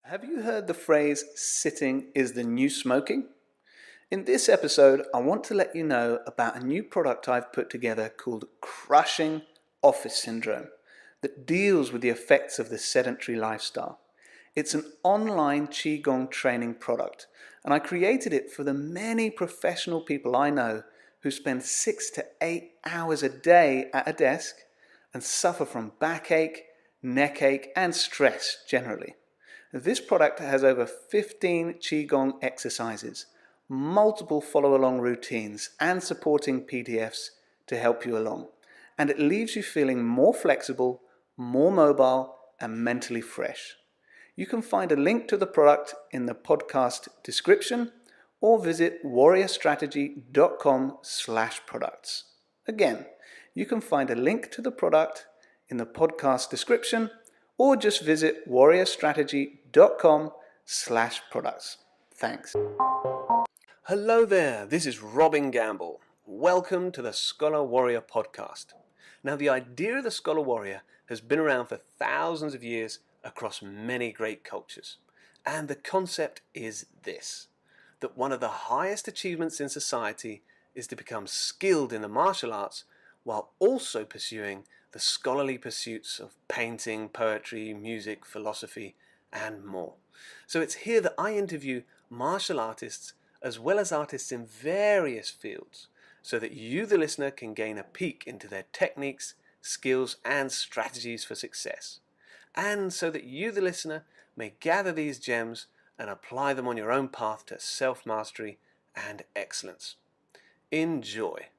Have you heard the phrase, sitting is the new smoking? In this episode, I want to let you know about a new product I've put together called Crushing Office Syndrome that deals with the effects of the sedentary lifestyle. It's an online Qigong training product, and I created it for the many professional people I know who spend 6 to 8 hours a day at a desk and suffer from backache, neck ache, and stress generally. This product has over 15 Qigong exercises, multiple follow-along routines, and supporting PDFs to help you along. And it leaves you feeling more flexible, more mobile, and mentally fresh. You can find a link to the product in the podcast description or visit warriorstrategy.com/products. Again, you can find a link to the product in the podcast description or just visit warriorstrategy.com/products. Thanks. Hello there, this is Robin Gamble. Welcome to the Scholar Warrior podcast. Now, the idea of the Scholar Warrior has been around for thousands of years across many great cultures. And the concept is this, that one of the highest achievements in society is to become skilled in the martial arts while also pursuing the scholarly pursuits of painting, poetry, music, philosophy, and more. So it's here that I interview martial artists as well as artists in various fields so that you, the listener, can gain a peek into their techniques, skills, and strategies for success. And so that you, the listener, may gather these gems and apply them on your own path to self-mastery and excellence. Enjoy.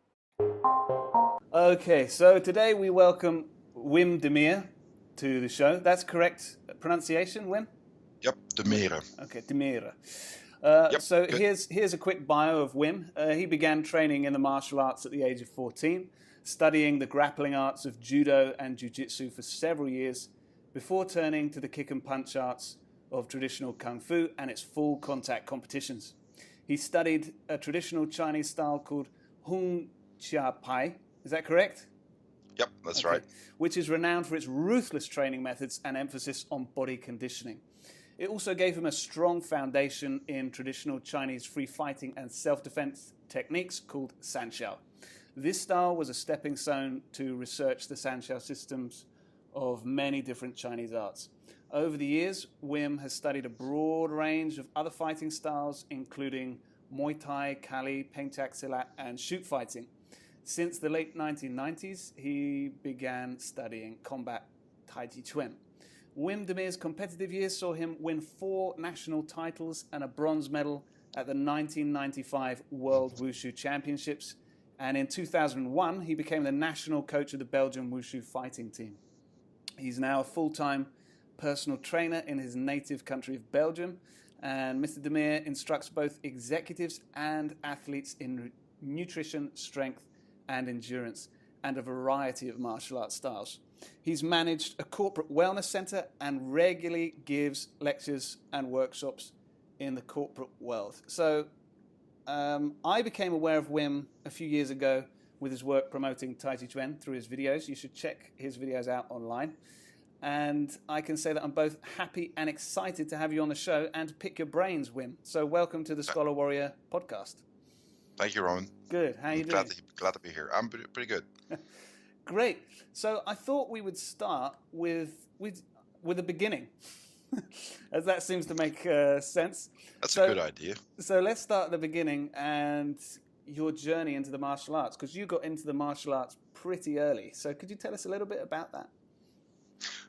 Okay, so today we welcome Wim Demeere to the show. That's correct pronunciation, Wim? Yep, Demeere. Okay, Demeere. Yep, so good. here's a quick bio of Wim. He began training in the martial arts at the age of 14, studying the grappling arts of Judo and Jujitsu for several years before turning to the kick and punch arts of traditional Kung Fu and its full contact competitions. He studied a traditional Chinese style called Hung Chia Pai. Is that correct? Yep, that's right. Which is renowned for its ruthless training methods and emphasis on body conditioning. It also gave him a strong foundation in traditional Chinese free fighting and self-defense techniques called San Xian. This style was a stepping stone to research the San Xian systems of many different Chinese arts. Over the years, Wim has studied a broad range of other fighting styles, including Muay Thai, Kali, Pencak Silat, and shoot fighting. Since the late 1990s, he began studying combat Tai Chi Chuan. Wim Demeere's competitive years saw him win 4 national titles and a bronze medal at the 1995 World Wushu Championships. And in 2001, he became the national coach of the Belgian Wushu fighting team. He's now a full-time personal trainer in his native country of Belgium. And Mr. Demeere instructs both executives and athletes in nutrition, strength, and endurance, and a variety of martial arts styles. He's managed a corporate wellness center and regularly gives lectures and workshops in the corporate world. So I became aware of Wim a few years ago with his work promoting Tai Chi Chuan through his videos. You should check his videos out online. And I can say that I'm both happy and excited to have you on the show and to pick your brains, Wim. So welcome to the Scholar Warrior podcast. Thank you, Roman. Good. How are you doing? Glad to be here. I'm pretty good. Great. So I thought we would start with the beginning, as that seems to make sense. That's a good idea. So let's start at the beginning and your journey into the martial arts, because you got into the martial arts pretty early. So could you tell us a little bit about that?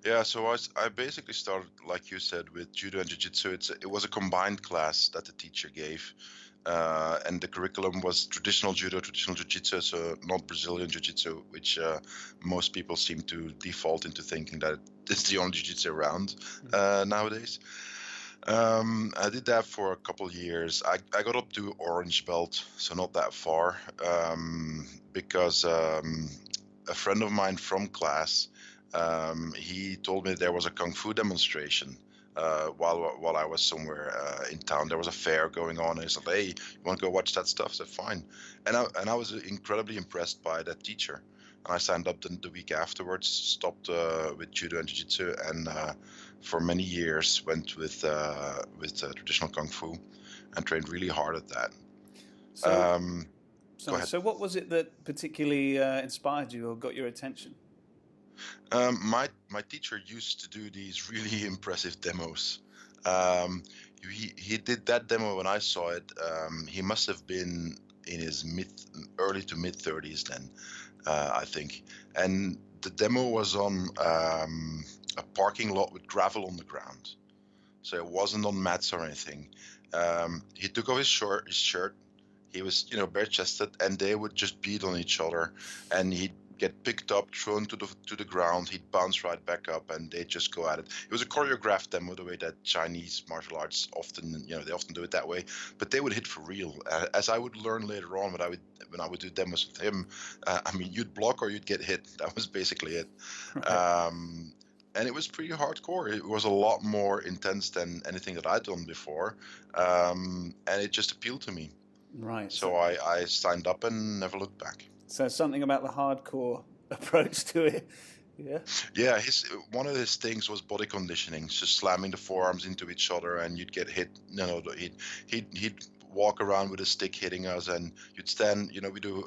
Yeah, so I basically started, like you said, with Judo and Jujitsu. It was a combined class that the teacher gave. And the curriculum was traditional Judo, traditional Jiu-Jitsu, so not Brazilian Jiu-Jitsu, which most people seem to default into thinking that it's the only Jiu-Jitsu around nowadays. I did that for a couple of years. I got up to orange belt, so not that far, because a friend of mine from class, he told me there was a Kung Fu demonstration while I was somewhere in town. There was a fair going on, and he said, "Hey, you want to go watch that stuff?" I said, "Fine." And I was incredibly impressed by that teacher. and I signed up the week afterwards. Stopped with Judo and Jujitsu, and for many years went with traditional Kung Fu, and trained really hard at that. So, Go ahead. so what was it that particularly inspired you or got your attention? My teacher used to do these really impressive demos. He did that demo when I saw it. He must have been in his early to mid 30s then, I think. And the demo was on a parking lot with gravel on the ground, so it wasn't on mats or anything. He took off his shirt. He was, bare chested, and they would just beat on each other, and he'd get picked up, thrown to the ground. He'd bounce right back up, and they'd just go at it. It was a choreographed demo, the way that Chinese martial arts often, they often do it that way. But they would hit for real. As I would learn later on, when I would do demos with him, you'd block or you'd get hit. That was basically it. Right. And it was pretty hardcore. It was a lot more intense than anything that I'd done before, and it just appealed to me. Right. So I signed up and never looked back. So something about the hardcore approach to it. Yeah. Yeah, one of his things was body conditioning, just slamming the forearms into each other, and you'd get hit. He'd walk around with a stick hitting us, and you'd stand. We do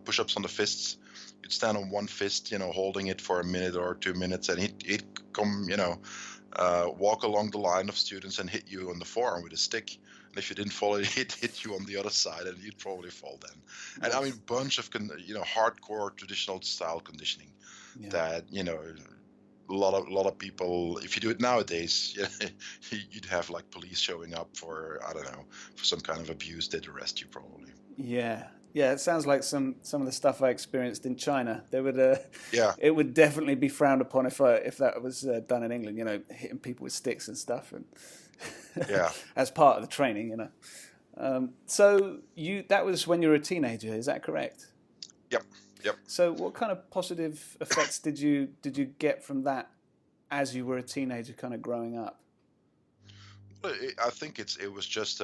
push-ups on the fists. You'd stand on one fist, holding it for a minute or 2 minutes, and he'd come, walk along the line of students and hit you on the forearm with a stick. And if you didn't follow it, he'd hit you on the other side, and you'd probably fall then. And I mean, bunch of hardcore traditional style conditioning that a lot of people. If you do it nowadays, you'd have like police showing up for, I don't know, for some kind of abuse. They'd arrest you probably. Yeah. It sounds like some of the stuff I experienced in China. They would, it would definitely be frowned upon if that was done in England. Hitting people with sticks and stuff, and as part of the training. So that was when you were a teenager. Is that correct? Yep. So what kind of positive effects did you get from that as you were a teenager, kind of growing up? I think it was just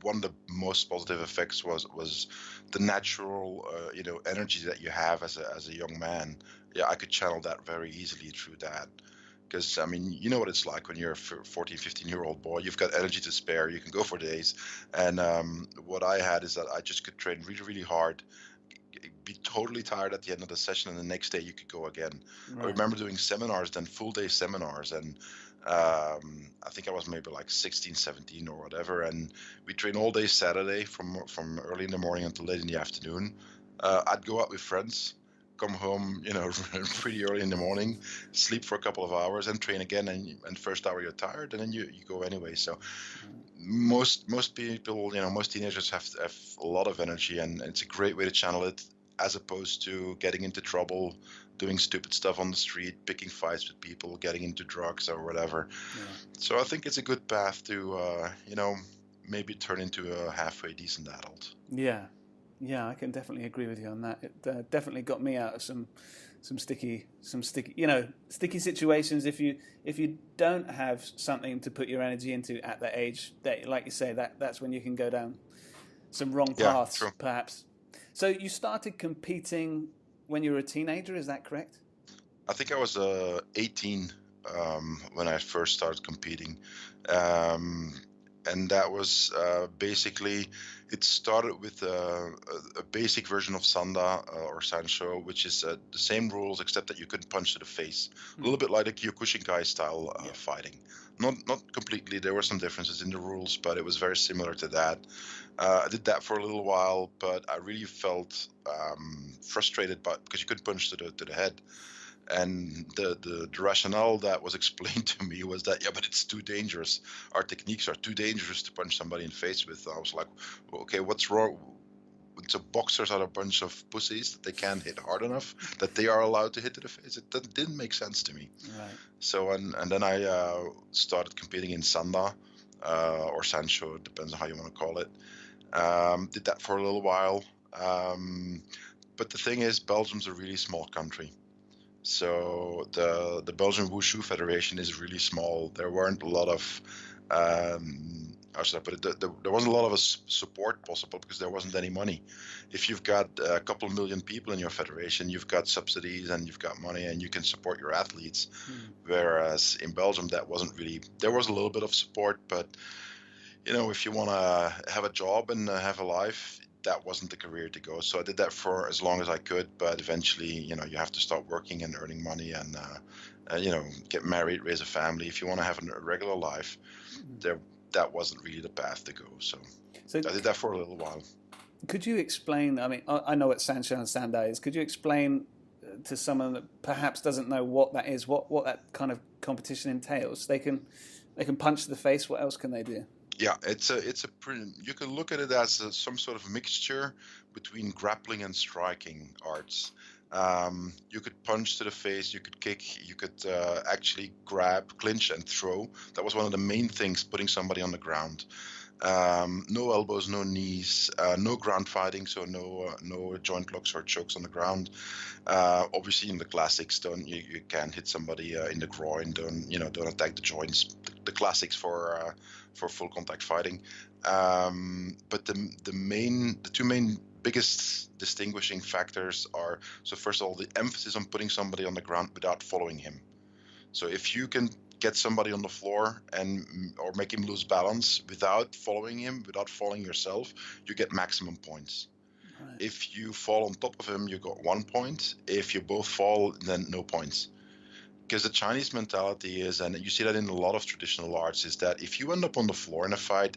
one of the most positive effects was the natural energy that you have as a young man. I could channel that very easily through that, because you know what it's like when you're a 14, 15-year-old boy. You've got energy to spare. You can go for days. And what I had is that I just could train really, really hard, be totally tired at the end of the session, and the next day you could go again. Right. I remember doing seminars, then full day seminars, and I think I was maybe like 16, 17 or whatever, and we train all day Saturday from early in the morning until late in the afternoon. I'd go out with friends, come home, pretty early in the morning, sleep for a couple of hours, and train again. And first hour you're tired, and then you go anyway. So most people, most teenagers have a lot of energy, and it's a great way to channel it, as opposed to getting into trouble, doing stupid stuff on the street, picking fights with people, getting into drugs or whatever. Yeah. So I think it's a good path to, maybe turn into a halfway decent adult. Yeah, I can definitely agree with you on that. It definitely got me out of some sticky, sticky situations. If you don't have something to put your energy into at that age, that, like you say, that's when you can go down some wrong paths, perhaps. So you started competing when you were a teenager, is that correct? I think I was 18 when I first started competing. And that was basically, it started with a basic version of Sanda or Sanshou, which is the same rules except that you couldn't punch to the face. A little bit like a Kyokushinkai style fighting. Not completely, there were some differences in the rules, but it was very similar to that. I did that for a little while, but I really felt frustrated because you couldn't punch to the head. And the rationale that was explained to me was that, but it's too dangerous. Our techniques are too dangerous to punch somebody in the face with. I was like, okay, what's wrong? So boxers are a bunch of pussies that they can't hit hard enough, that they are allowed to hit to the face. It didn't make sense to me. Right. So and then I started competing in Sanda or Sanshou, depends on how you want to call it. Did that for a little while. But the thing is, Belgium's a really small country. So the Belgian Wushu Federation is really small. There weren't a lot of how should I put it? There wasn't a lot of support possible because there wasn't any money. If you've got a couple million people in your federation, you've got subsidies and you've got money and you can support your athletes. Whereas in Belgium, that wasn't really. There was a little bit of support, but if you want to have a job and have a life, that wasn't the career to go. So I did that for as long as I could, but eventually, you have to start working and earning money and, get married, raise a family. If you want to have a regular life, that wasn't really the path to go. So I did that for a little while. Could you explain, I mean, I know what San Xian and Sanda is. Could you explain to someone that perhaps doesn't know what that is, what that kind of competition entails? They can punch to the face. What else can they do? Yeah, it's a pretty. You can look at it as some sort of mixture between grappling and striking arts. You could punch to the face, you could kick, you could actually grab, clinch, and throw. That was one of the main things, putting somebody on the ground. No elbows, no knees, no ground fighting, so no joint locks or chokes on the ground. Obviously, in the classics, you can't hit somebody in the groin. Don't attack the joints. The classics for full contact fighting. But the two main biggest distinguishing factors are, so first of all, the emphasis on putting somebody on the ground without following him. So if you can get somebody on the floor or make him lose balance without following him, without falling yourself, you get maximum points. Right. If you fall on top of him, you got 1 point. If you both fall, then no points. Because the Chinese mentality is, and you see that in a lot of traditional arts, is that if you end up on the floor in a fight,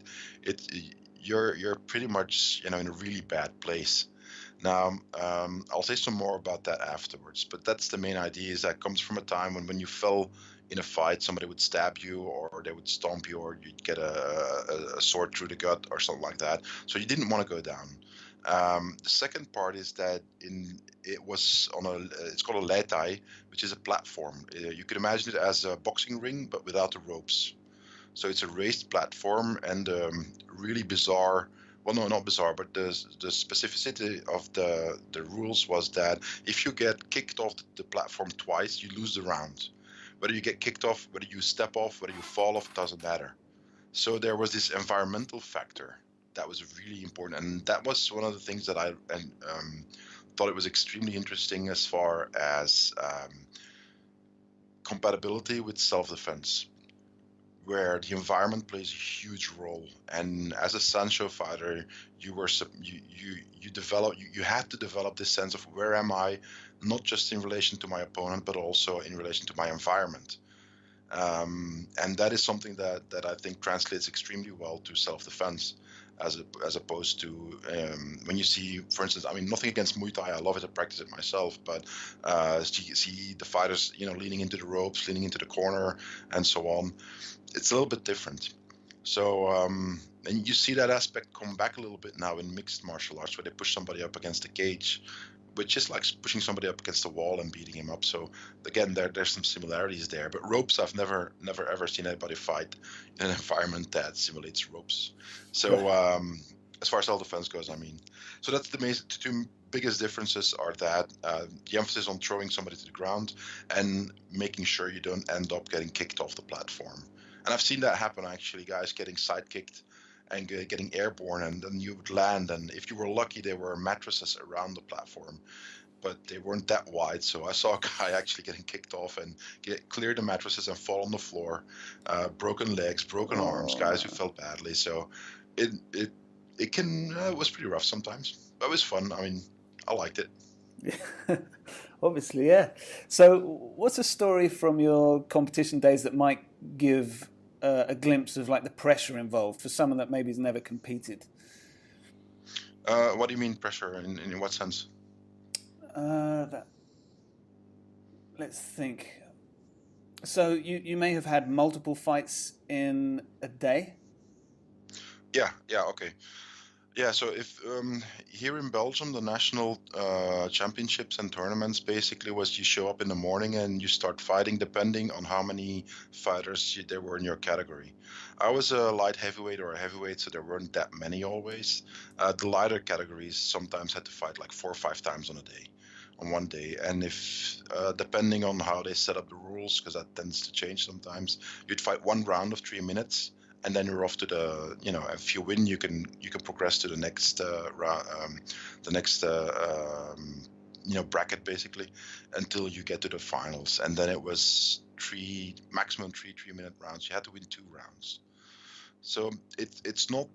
you're pretty much in a really bad place. Now, I'll say some more about that afterwards, but that's the main idea. Is that comes from a time when you fell in a fight, somebody would stab you, or they would stomp you, or you'd get a sword through the gut, or something like that. So you didn't want to go down. The second part is that it's called a leitai, which is a platform. You could imagine it as a boxing ring, but without the ropes. So it's a raised platform, and really bizarre. Well, no, not bizarre, but the specificity of the rules was that if you get kicked off the platform twice, you lose the round. Whether you get kicked off, whether you step off, whether you fall off, doesn't matter. So there was this environmental factor that was really important, and that was one of the things that I thought it was extremely interesting as far as compatibility with self-defense, where the environment plays a huge role. And as a Sanshou fighter, you had to develop this sense of where am I, not just in relation to my opponent, but also in relation to my environment. And that is something that I think translates extremely well to self-defense, as opposed to when you see, for instance, I mean, nothing against Muay Thai, I love it, I practice it myself, but you see the fighters, leaning into the ropes, leaning into the corner, and so on. It's a little bit different. So, and you see that aspect come back a little bit now in mixed martial arts, where they push somebody up against the cage, which is like pushing somebody up against the wall and beating him up. So again, there's some similarities there. But ropes, I've never ever seen anybody fight in an environment that simulates ropes. So as far as self-defense goes, I mean, so that's the two biggest differences are that the emphasis on throwing somebody to the ground and making sure you don't end up getting kicked off the platform. And I've seen that happen, actually, guys getting side kicked and getting airborne, and then you would land, and if you were lucky, there were mattresses around the platform, but they weren't that wide. So I saw a guy actually getting kicked off and clear the mattresses and fall on the floor, broken legs, broken arms, guys who felt badly. So it was pretty rough sometimes, but it was fun. I mean, I liked it. Obviously, yeah. So what's a story from your competition days that might give a glimpse of like the pressure involved for someone that maybe has never competed? What do you mean pressure? In what sense? Let's think. So you may have had multiple fights in a day? Yeah, okay. Yeah, so if here in Belgium, the national championships and tournaments basically was you show up in the morning and you start fighting depending on how many fighters there were in your category. I was a light heavyweight or a heavyweight, so there weren't that many always. The lighter categories sometimes had to fight like 4 or 5 times on one day. And if depending on how they set up the rules, because that tends to change sometimes, you'd fight one round of 3 minutes. and then you're off to the, if you win, you can progress to the next bracket basically, until you get to the finals. And then it was maximum 3 3-minute rounds. You had to win 2 rounds. So it's not,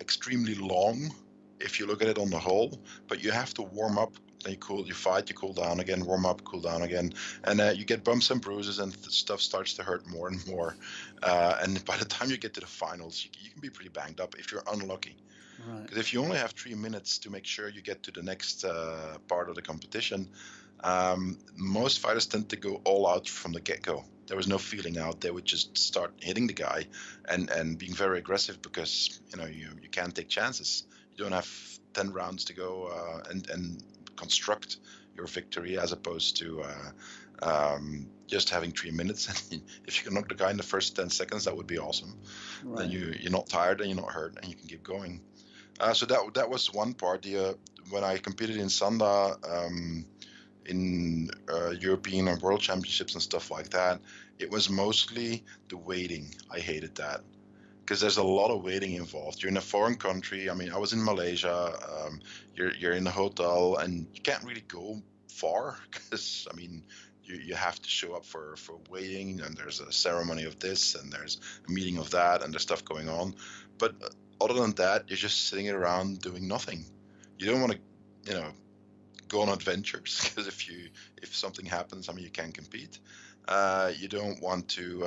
extremely long if you look at it on the whole, but you have to warm up. Then you fight, you cool down again, warm up, cool down again, and you get bumps and bruises, and stuff starts to hurt more and more. And by the time you get to the finals, you can be pretty banged up if you're unlucky. Right. Because if you only have 3 minutes to make sure you get to the next part of the competition, most fighters tend to go all out from the get-go. There was no feeling out. They would just start hitting the guy and being very aggressive, because you can't take chances. You don't have 10 rounds to go and construct your victory, as opposed to just having 3 minutes. If you can knock the guy in the first 10 seconds, that would be awesome. Right. Then you're not tired and you're not hurt, and you can keep going. So that was one part. When I competed in Sanda, in European and World Championships and stuff like that, it was mostly the waiting. I hated that, because there's a lot of waiting involved. You're in a foreign country. I mean, I was in Malaysia. You're in a hotel, and you can't really go far, because you have to show up for waiting, and there's a ceremony of this, and there's a meeting of that, and there's stuff going on. But other than that, you're just sitting around doing nothing. You don't want to, go on adventures, because if something happens, you can't compete. You don't want to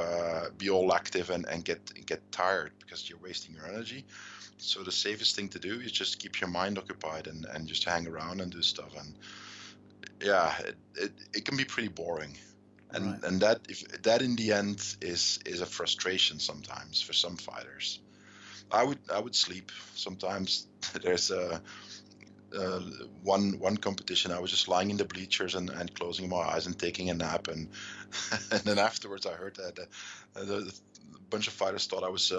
be all active and get tired, because you're wasting your energy. So the safest thing to do is just keep your mind occupied and just hang around and do stuff. And yeah, it can be pretty boring. And right. and that in the end is a frustration sometimes for some fighters. I would sleep sometimes. There's one competition, I was just lying in the bleachers and closing my eyes and taking a nap, and then afterwards I heard that a bunch of fighters thought I was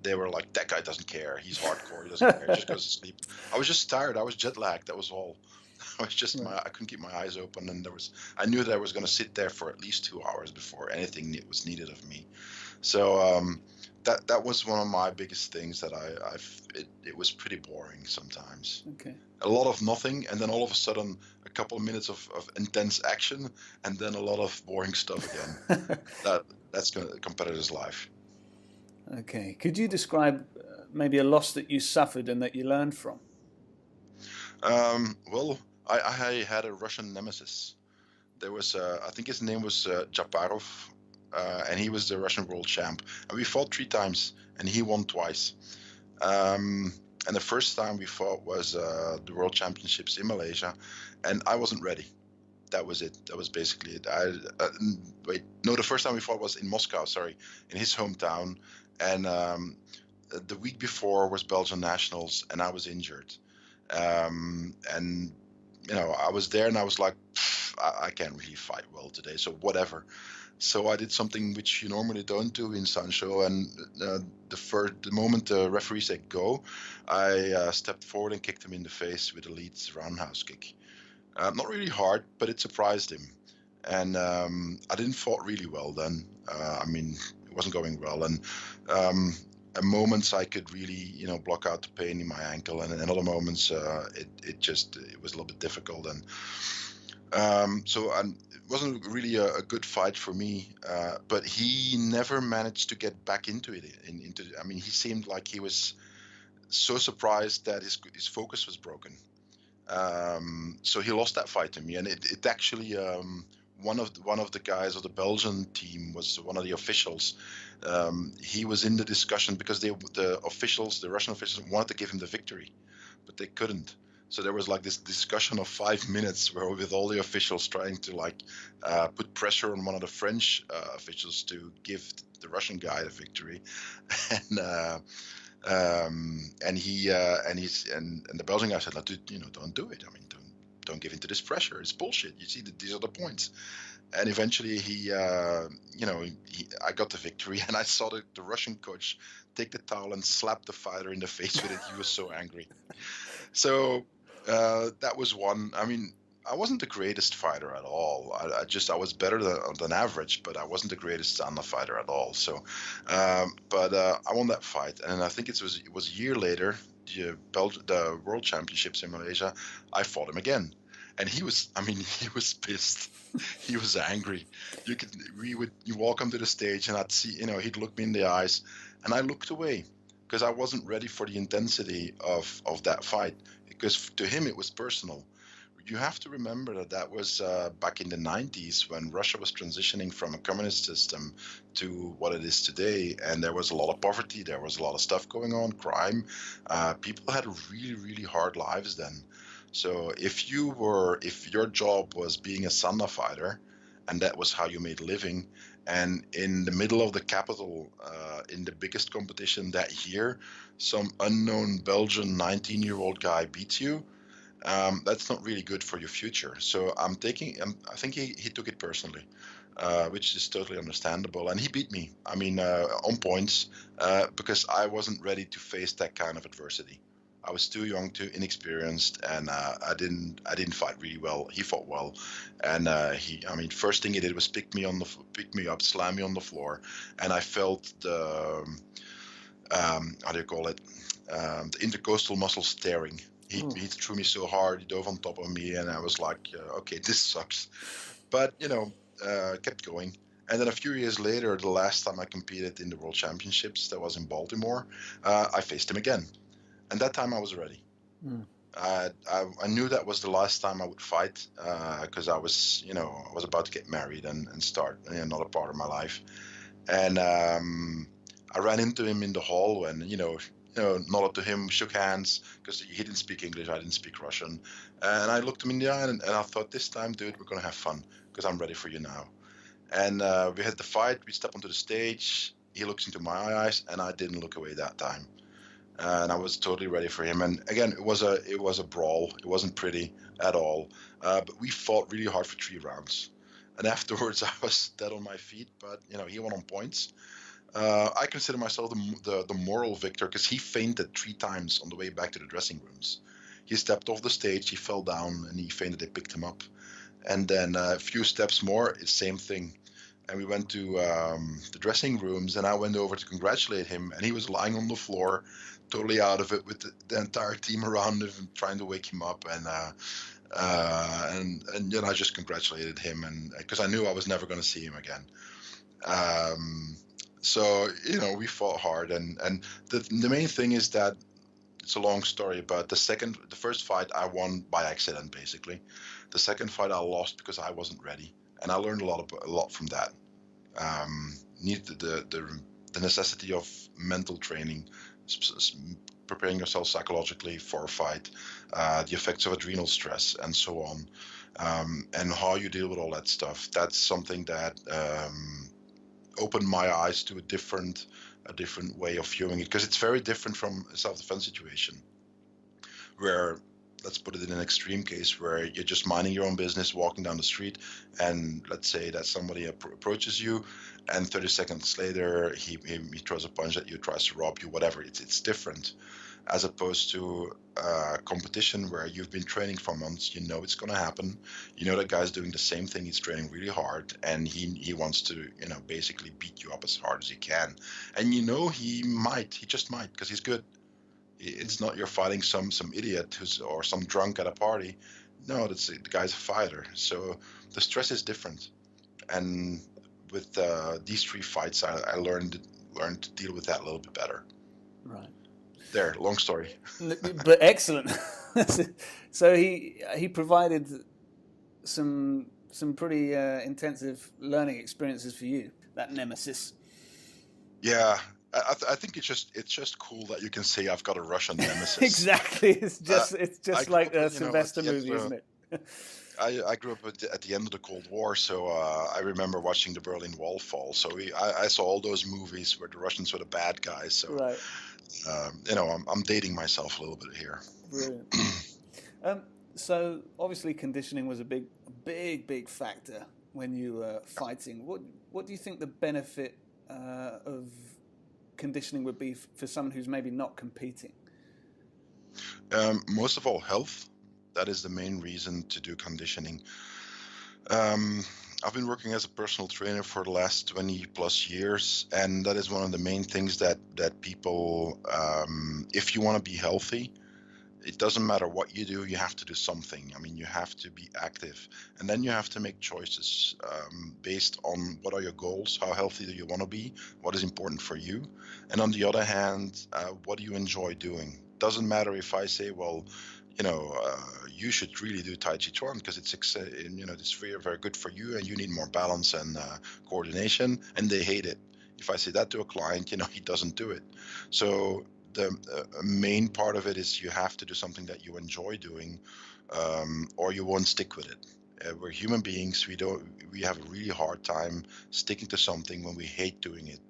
they were like, that guy doesn't care, he's hardcore, he doesn't care, he just goes to sleep. I was just tired, I was jet lagged, that was all. I was just I couldn't keep my eyes open, and I knew that I was going to sit there for at least 2 hours before anything was needed of me. So that was one of my biggest things, that it was pretty boring sometimes. Okay. A lot of nothing, and then all of a sudden a couple of minutes of intense action, and then a lot of boring stuff again. That's a competitor's life. Okay. Could you describe maybe a loss that you suffered and that you learned from? Well, I had a Russian Nemesis. There was I think his name was Japarov. And he was the Russian world champ. And we fought 3 times, and he won twice. And the first time we fought was the World Championships in Malaysia, and I wasn't ready. That was it. That was basically it. The first time we fought was in Moscow, in his hometown. And the week before was Belgian Nationals, and I was injured. And I was there, and I was like, I can't really fight well today, so whatever. So I did something which you normally don't do in San Xian, and the moment the referee said go, I stepped forward and kicked him in the face with a lead roundhouse kick. Not really hard, but it surprised him. And I didn't fight really well then. It wasn't going well. And at moments I could really, block out the pain in my ankle, and in other moments it was a little bit difficult. And it wasn't really a good fight for me, but he never managed to get back into it. He seemed like he was so surprised that his focus was broken. So he lost that fight to me, and it actually one of the guys of the Belgian team was one of the officials. He was in the discussion because the Russian officials wanted to give him the victory, but they couldn't. So there was like this discussion of 5 minutes with all the officials trying to put pressure on one of the French officials to give the Russian guy the victory, and the Belgian guy said, like, dude, don't do it. Don't give into this pressure. It's bullshit. You see, these are the points. And eventually I got the victory, and I saw the Russian coach take the towel and slap the fighter in the face with it. He was so angry. So that was one. I wasn't the greatest fighter at all. I was better than average, but I wasn't the greatest Sanna fighter at all. So, but I won that fight, and I think it was a year later, the World Championships in Malaysia. I fought him again, and he was, I mean, he was pissed. He was angry. You walk onto the stage, and I'd see, he'd look me in the eyes, and I looked away because I wasn't ready for the intensity of that fight. Because to him it was personal. You have to remember that was back in the 90s when Russia was transitioning from a communist system to what it is today, and there was a lot of poverty, there was a lot of stuff going on, crime. People had really, really hard lives then. So if your job was being a Sanna fighter, and that was how you made a living, and in the middle of the capital, in the biggest competition that year, some unknown Belgian 19-year-old guy beats you, that's not really good for your future. So I think he took it personally, which is totally understandable. And he beat me, I mean, on points, because I wasn't ready to face that kind of adversity. I was too young, too inexperienced, and I didn't fight really well. He fought well, and first thing he did was pick me up, slam me on the floor, and I felt the how do you call it, the intercostal muscles tearing. He threw me so hard, he dove on top of me, and I was like, okay, this sucks. But, kept going. And then a few years later, the last time I competed in the World Championships, that was in Baltimore, I faced him again. And that time I was ready. I knew that was the last time I would fight, because I was about to get married and start another part of my life. And I ran into him in the hall and, nodded to him, shook hands, because he didn't speak English, I didn't speak Russian. And I looked him in the eye and I thought, this time, dude, we're going to have fun, because I'm ready for you now. And we had the fight, we stepped onto the stage, he looks into my eyes, and I didn't look away that time. And I was totally ready for him. And again, it was a brawl. It wasn't pretty at all. But we fought really hard for 3 rounds. And afterwards, I was dead on my feet, but, he won on points. I consider myself the moral victor, because he fainted 3 times on the way back to the dressing rooms. He stepped off the stage, he fell down, and he fainted. They picked him up. And then a few steps more, it's same thing. And we went to the dressing rooms, and I went over to congratulate him, and he was lying on the floor, totally out of it, with the entire team around him trying to wake him up. And I just congratulated him, and because I knew I was never going to see him again. So, we fought hard, and the main thing is that it's a long story, but the first fight I won by accident, basically. The second fight I lost because I wasn't ready, and I learned a lot from that. Needed the necessity of mental training, preparing yourself psychologically for a fight, the effects of adrenal stress, and so on, and how you deal with all that stuff. That's something that opened my eyes to a different way of viewing it, because it's very different from a self-defense situation where, let's put it in an extreme case, where you're just minding your own business, walking down the street, and let's say that somebody approaches you, and 30 seconds later he throws a punch at you, tries to rob you, whatever. It's different, as opposed to competition where you've been training for months. You know it's going to happen. You know that guy's doing the same thing. He's training really hard, and he wants to basically beat you up as hard as he can. And he just might, because he's good. It's not you're fighting some idiot or some drunk at a party. No, the guy's a fighter. So the stress is different. And with these 3 fights, I learned to deal with that a little bit better. Right. There, long story. But excellent. So he provided some pretty intensive learning experiences for you, that Nemesis. Yeah. I think it's just cool that you can say I've got a Russian Nemesis. Exactly. It's just like a Sylvester movie, isn't it? I grew up at the end of the Cold War, so I remember watching the Berlin Wall fall. So I saw all those movies where the Russians were the bad guys. So, right. I'm dating myself a little bit here. Brilliant. So obviously conditioning was a big factor when you were fighting. What do you think the benefit of conditioning would be for someone who's maybe not competing? Most of all, health. that is the main reason to do conditioning. I've been working as a personal trainer for the last 20 plus years, and that is one of the main things that people, if you want to be healthy, it doesn't matter what you do, you have to do something. I mean, you have to be active, and then you have to make choices based on what are your goals, how healthy do you want to be, what is important for you, and on the other hand, what do you enjoy doing? Doesn't matter if I say, well, you should really do Tai Chi Chuan because it's very, very good for you and you need more balance and coordination, and they hate it. If I say that to a client, he doesn't do it. So the main part of it is you have to do something that you enjoy doing, or you won't stick with it. We're human beings. We have a really hard time sticking to something when we hate doing it.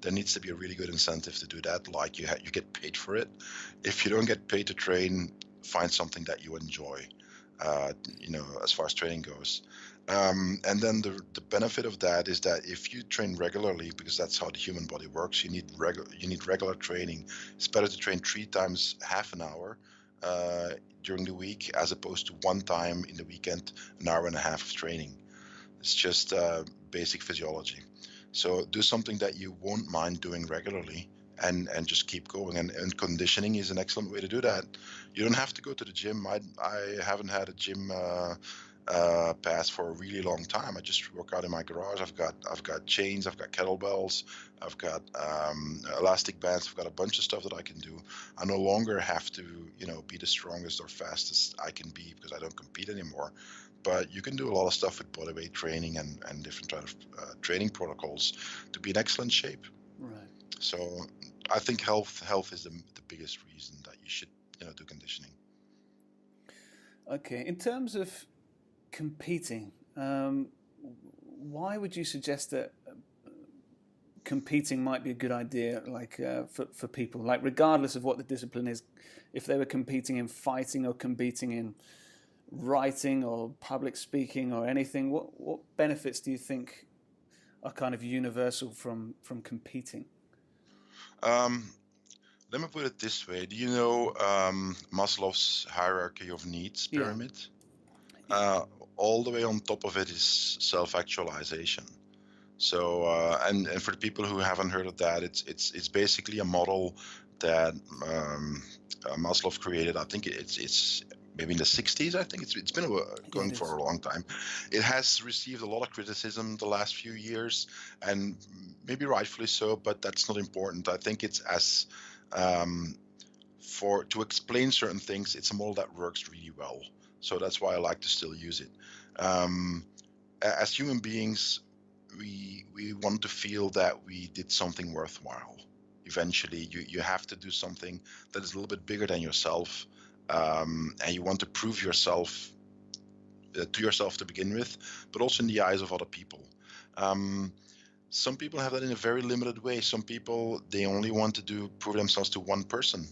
There needs to be a really good incentive to do that, like you get paid for it. If you don't get paid to train, find something that you enjoy, as far as training goes. And then the benefit of that is that if you train regularly, because that's how the human body works, you need regular training. It's better to train 3 times half an hour during the week as opposed to 1 time in the weekend, an hour and a half of training. It's just basic physiology. So do something that you won't mind doing regularly, and just keep going. And conditioning is an excellent way to do that. You don't have to go to the gym. I haven't had a gym pass for a really long time. I just work out in my garage. I've got chains, I've got kettlebells, I've got elastic bands, I've got a bunch of stuff that I can do. I no longer have to be the strongest or fastest I can be because I don't compete anymore. But you can do a lot of stuff with bodyweight training and different kind of training protocols to be in excellent shape. Right. So I think health is the biggest reason that you should do conditioning. Okay. In terms of competing, why would you suggest that competing might be a good idea, like for people, like regardless of what the discipline is, if they were competing in fighting or competing in writing or public speaking or anything, what benefits do you think are kind of universal from competing? Let me put it this way. Do you know Maslow's hierarchy of needs pyramid? Yeah. All the way on top of it is self-actualization. So, and for the people who haven't heard of that, it's basically a model that Maslow created. I think it's maybe in the 60s. I think it's been going for a long time. It has received a lot of criticism the last few years, and maybe rightfully so, but that's not important. I think it's to explain certain things, it's a model that works really well. So that's why I like to still use it. As human beings, we want to feel that we did something worthwhile. Eventually, you have to do something that is a little bit bigger than yourself, and you want to prove yourself to yourself to begin with, but also in the eyes of other people. Some people have that in a very limited way. Some people, they only want to prove themselves to one person,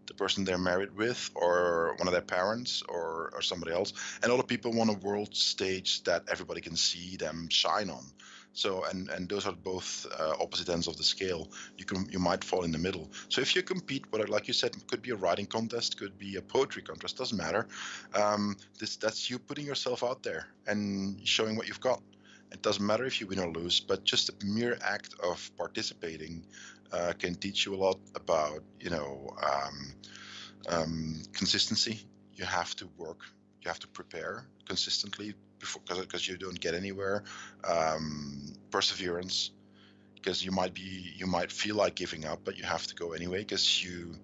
the person they're married with, or one of their parents, or somebody else. And other people want a world stage that everybody can see them shine on. So, and those are both opposite ends of the scale. You might fall in the middle. So if you compete, whether, like you said, it could be a writing contest, could be a poetry contest, doesn't matter. That's you putting yourself out there and showing what you've got. It doesn't matter if you win or lose, but just the mere act of participating can teach you a lot about, consistency. You have to work, you have to prepare consistently because you don't get anywhere. Perseverance, because you might feel like giving up, but you have to go anyway because you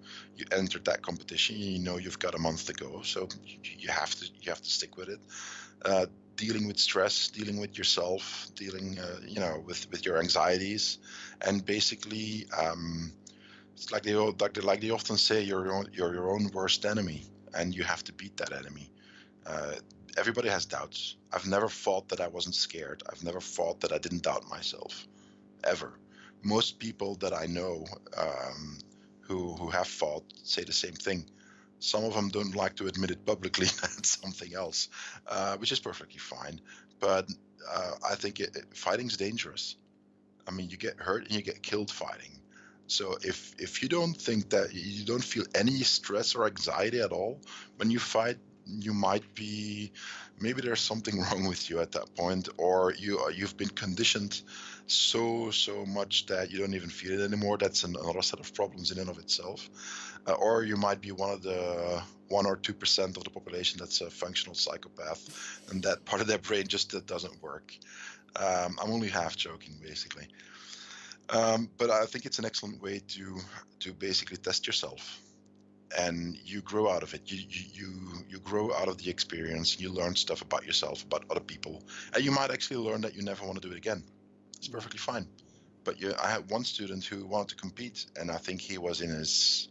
entered that competition. You've got a month to go, so you have to stick with it. Dealing with stress, dealing with yourself, dealing with your anxieties, and basically it's like they often say, you're your own worst enemy, and you have to beat that enemy. Everybody has doubts. I've never thought that I wasn't scared. I've never thought that I didn't doubt myself, ever. Most people that I know who have fought say the same thing. Some of them don't like to admit it publicly. That's something else, which is perfectly fine. But I think fighting's dangerous. I mean, you get hurt and you get killed fighting. So if you don't think that, you don't feel any stress or anxiety at all when you fight, you might be, maybe there's something wrong with you at that point, or you've been conditioned so much that you don't even feel it anymore. That's another set of problems in and of itself. Or you might be one of the 1 or 2% of the population that's a functional psychopath, and that part of their brain just doesn't work. I'm only half joking, basically. But I think it's an excellent way to basically test yourself, and you grow out of it. You grow out of the experience. You learn stuff about yourself, about other people, and you might actually learn that you never want to do it again. It's perfectly fine. But I had one student who wanted to compete, and I think he was in his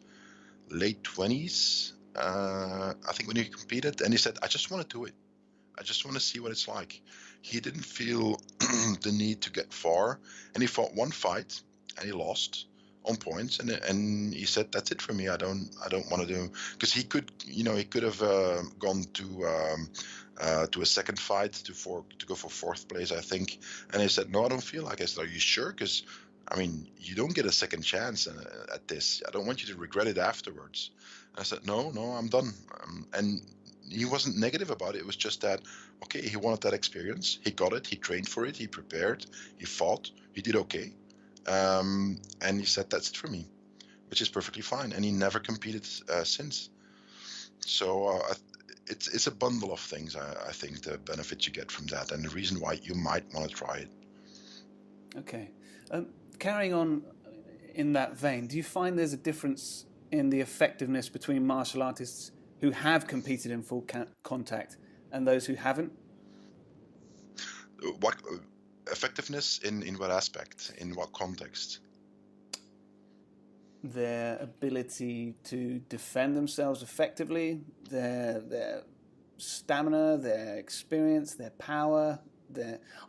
late 20s, I think, when he competed, and he said, I just want to do it. I just want to see what it's like. He didn't feel the need to get far, and he fought one fight and he lost on points, and he said, that's it for me. I don't want to do, because he could have gone to a second fight to go for fourth place, I think, and he said, no, I don't feel like it. I said, are you sure? Because I mean, you don't get a second chance at this. I don't want you to regret it afterwards. And I said, no, I'm done. And he wasn't negative about it. It was just that, okay, he wanted that experience. He got it. He trained for it. He prepared. He fought. He did okay. And he said, that's it for me, which is perfectly fine. And he never competed since. So it's a bundle of things, I think, the benefits you get from that, and the reason why you might want to try it. Okay. Carrying on in that vein, do you find there's a difference in the effectiveness between martial artists who have competed in full contact and those who haven't? What effectiveness in what aspect? In what context? Their ability to defend themselves effectively, their stamina, their experience, their power.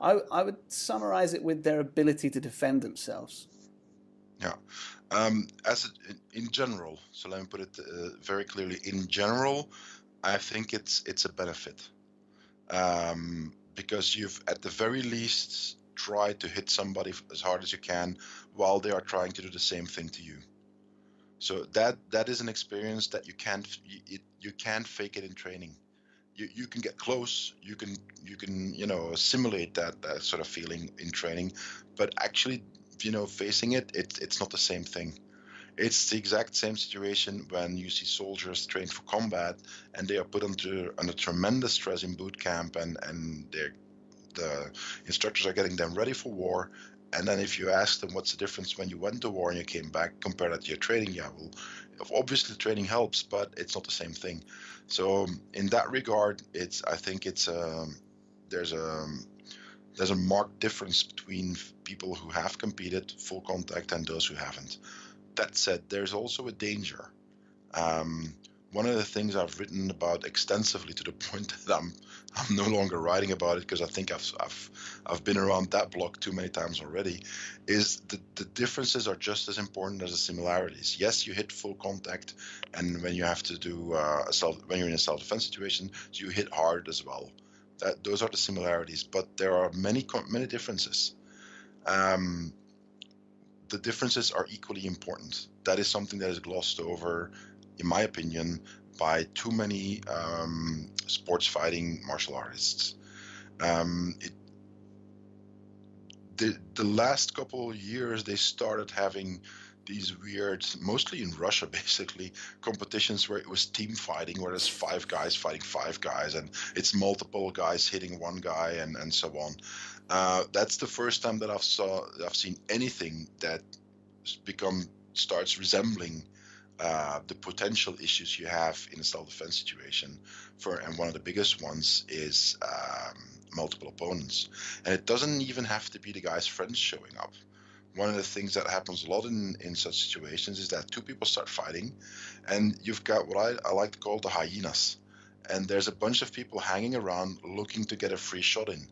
I would summarize it with their ability to defend themselves. Yeah. In general, so let me put it very clearly. In general, I think it's a benefit, because you've at the very least tried to hit somebody as hard as you can while they are trying to do the same thing to you. So that is an experience that you can't fake it in training. You can get close, you can simulate that sort of feeling in training, but actually facing it's not the same thing. It's the exact same situation when you see soldiers trained for combat and they are put under tremendous stress in boot camp, and the instructors are getting them ready for war. And then if you ask them what's the difference when you went to war and you came back compared to your training, well, obviously training helps, but it's not the same thing. So in that regard, I think there's a marked difference between people who have competed full contact and those who haven't. That said, there's also a danger. One of the things I've written about extensively, to the point that I'm no longer writing about it because I think I've been around that block too many times already, is the differences are just as important as the similarities. Yes, you hit full contact, and when you have to do when you're in a self-defense situation, so you hit hard as well. Those are the similarities, but there are many differences. The differences are equally important. That is something that is glossed over, in my opinion, by too many sports fighting martial artists. The last couple of years, they started having these weird, mostly in Russia, basically, competitions where it was team fighting, where there's 5 guys fighting 5 guys, and it's multiple guys hitting one guy, and so on. That's the first time that I've seen anything that starts resembling the potential issues you have in a self-defense situation. And one of the biggest ones is multiple opponents. And it doesn't even have to be the guy's friends showing up. One of the things that happens a lot in such situations is that 2 people start fighting, and you've got what I like to call the hyenas. And there's a bunch of people hanging around looking to get a free shot in.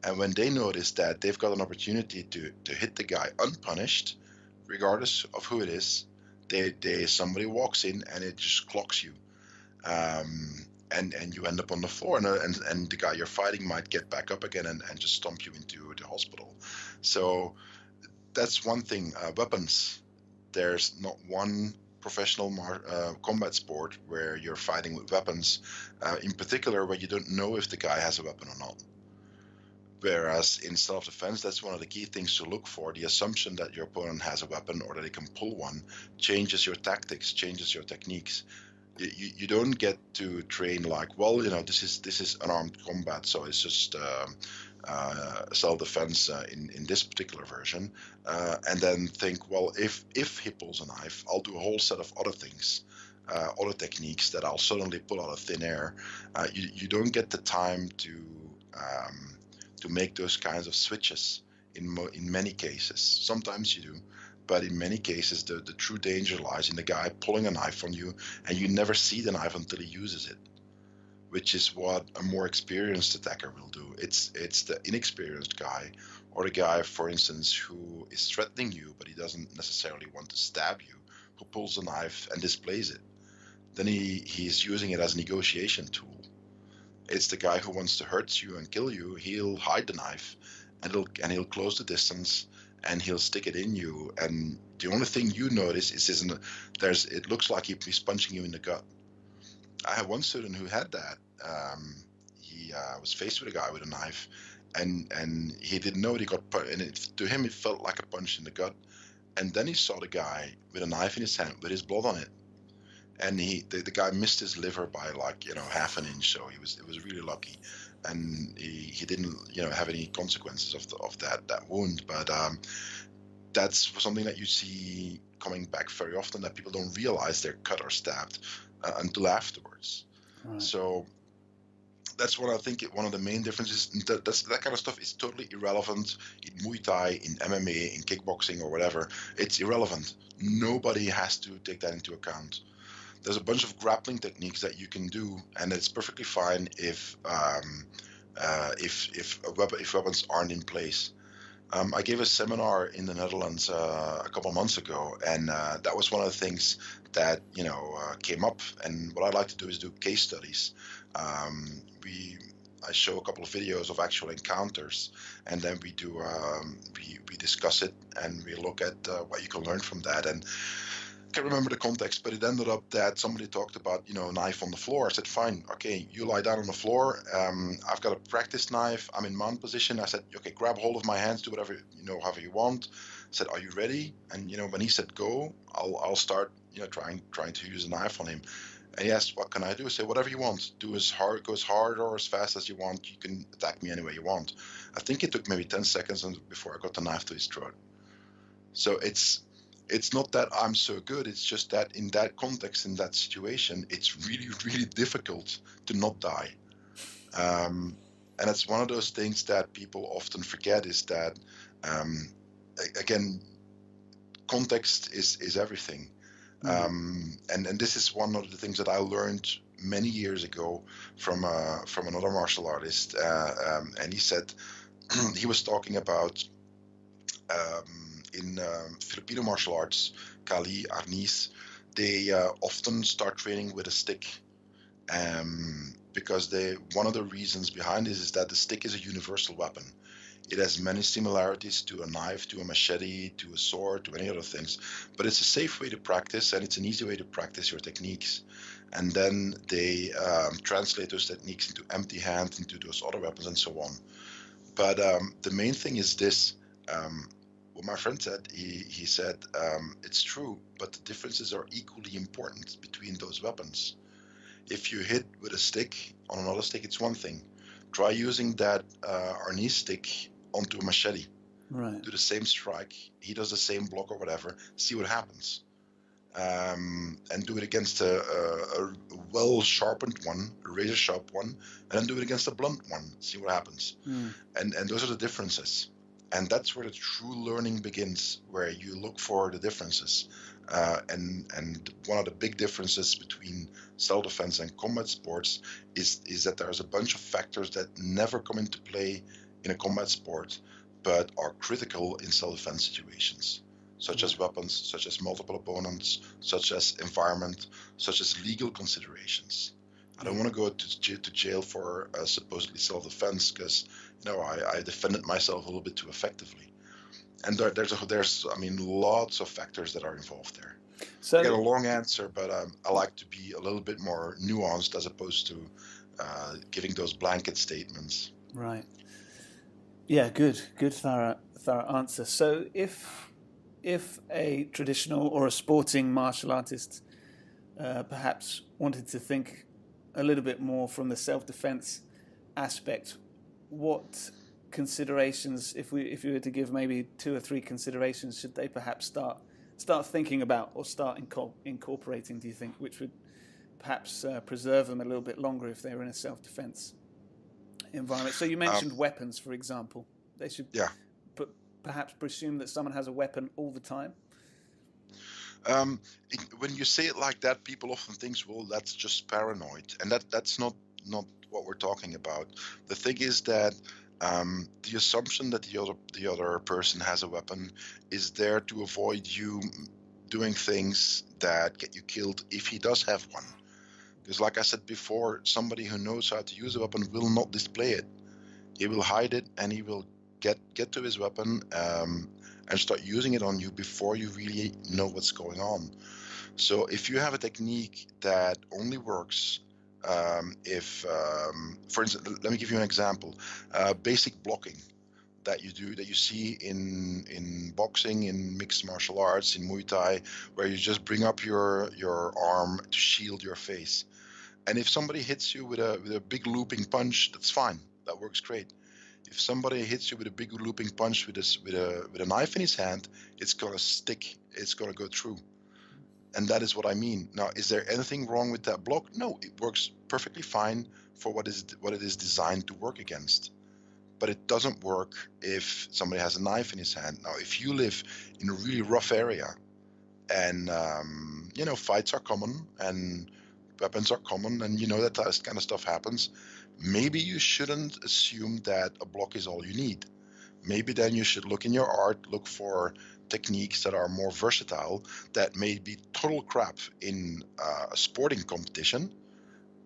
And when they notice that they've got an opportunity to hit the guy unpunished, regardless of who it is, somebody walks in and it just clocks you, and you end up on the floor, and the guy you're fighting might get back up again and just stomp you into the hospital. So that's one thing. Weapons. There's not one professional combat sport where you're fighting with weapons, in particular where you don't know if the guy has a weapon or not. Whereas in self-defense, that's one of the key things to look for. The assumption that your opponent has a weapon or that he can pull one changes your tactics, changes your techniques. You don't get to train like, well, this is unarmed combat, so it's just self-defense in this particular version, and then think, well, if he pulls a knife, I'll do a whole set of other things, other techniques that I'll suddenly pull out of thin air. You don't get the time to make those kinds of switches in many cases. Sometimes you do, but in many cases the true danger lies in the guy pulling a knife on you, and you never see the knife until he uses it, which is what a more experienced attacker will do. It's the inexperienced guy, or the guy, for instance, who is threatening you, but he doesn't necessarily want to stab you, who pulls a knife and displays it. Then he's using it as a negotiation tool. It's the guy who wants to hurt you and kill you. He'll hide the knife, and he'll close the distance, and he'll stick it in you. And the only thing you notice is it looks like he's punching you in the gut. I had one student who had that. He was faced with a guy with a knife, and he didn't know he got punched. And to him, it felt like a punch in the gut. And then he saw the guy with a knife in his hand with his blood on it. And the guy missed his liver by half an inch, so it was really lucky, and he didn't have any consequences of that wound. But that's something that you see coming back very often, that people don't realize they're cut or stabbed until afterwards. Right. So that's what I think one of the main differences. That kind of stuff is totally irrelevant in Muay Thai, in MMA, in kickboxing, or whatever. It's irrelevant. Nobody has to take that into account. There's a bunch of grappling techniques that you can do, and it's perfectly fine if weapons aren't in place. I gave a seminar in the Netherlands a couple of months ago, and that was one of the things that came up. And what I'd like to do is do case studies. I show a couple of videos of actual encounters, and then we do we discuss it, and we look at what you can learn from that. And I can't remember the context, but it ended up that somebody talked about, knife on the floor. I said, fine, okay, you lie down on the floor. I've got a practice knife. I'm in mount position. I said, okay, grab hold of my hands, do whatever, however you want. I said, are you ready? And, when he said go, I'll start, trying to use a knife on him. And he asked, what can I do? I said, whatever you want. Go as hard or as fast as you want. You can attack me any way you want. I think it took maybe 10 seconds before I got the knife to his throat. So it's not that I'm so good, it's just that in that context, in that situation, it's really, really difficult to not die. And it's one of those things that people often forget, is that, again, context is everything. And this is one of the things that I learned many years ago from another martial artist. And he said, he was talking about in Filipino martial arts, Kali, Arnis, they often start training with a stick, because one of the reasons behind this is that the stick is a universal weapon. It has many similarities to a knife, to a machete, to a sword, to any other things, but it's a safe way to practice, and it's an easy way to practice your techniques. And then they translate those techniques into empty hand, into those other weapons, and so on. But the main thing is this. What my friend said, he said, it's true, but the differences are equally important between those weapons. If you hit with a stick on another stick, it's one thing. Try using that Arnis stick onto a machete. Right. Do the same strike. He does the same block or whatever. See what happens. And do it against a well-sharpened one, a razor-sharp one, and then do it against a blunt one. See what happens. And those are the differences. And that's where the true learning begins, where you look for the differences. And one of the big differences between self-defense and combat sports is that there's a bunch of factors that never come into play in a combat sport, but are critical in self-defense situations, such as weapons, such as multiple opponents, such as environment, such as legal considerations. I don't want to go to jail for supposedly self-defense, because I defended myself a little bit too effectively. And there's lots of factors that are involved there. So, Again, a long answer, but I like to be a little bit more nuanced as opposed to giving those blanket statements. right. Yeah, good, thorough answer. So, if a traditional or a sporting martial artist perhaps wanted to think a little bit more from the self-defense aspect, what considerations, if you were to give maybe 2 or 3 considerations, should they perhaps start thinking about or start incorporating, do you think, which would perhaps preserve them a little bit longer if they were in a self-defense environment? So you mentioned weapons, for example. They should perhaps presume that someone has a weapon all the time. When you say it like that, people often think, well, that's just paranoid, and that's not what we're talking about. The thing is that the assumption that the other person has a weapon is there to avoid you doing things that get you killed if he does have one. Because, like I said before, somebody who knows how to use a weapon will not display it. He will hide it, and he will get to his weapon and start using it on you before you really know what's going on. So if you have a technique that only works if, for instance, let me give you an example. Basic blocking that you see in boxing, in mixed martial arts, in Muay Thai, where you just bring up your arm to shield your face. And if somebody hits you with a big looping punch, that's fine. That works great. If somebody hits you with a big looping punch with a knife in his hand, it's gonna stick. It's gonna go through. And that is what I mean. Now, is there anything wrong with that block? No, it works perfectly fine for what it is designed to work against. But it doesn't work if somebody has a knife in his hand. Now, if you live in a really rough area, and fights are common and weapons are common, and that kind of stuff happens, maybe you shouldn't assume that a block is all you need. Maybe then you should look in your art, look for techniques that are more versatile, that may be total crap in a sporting competition,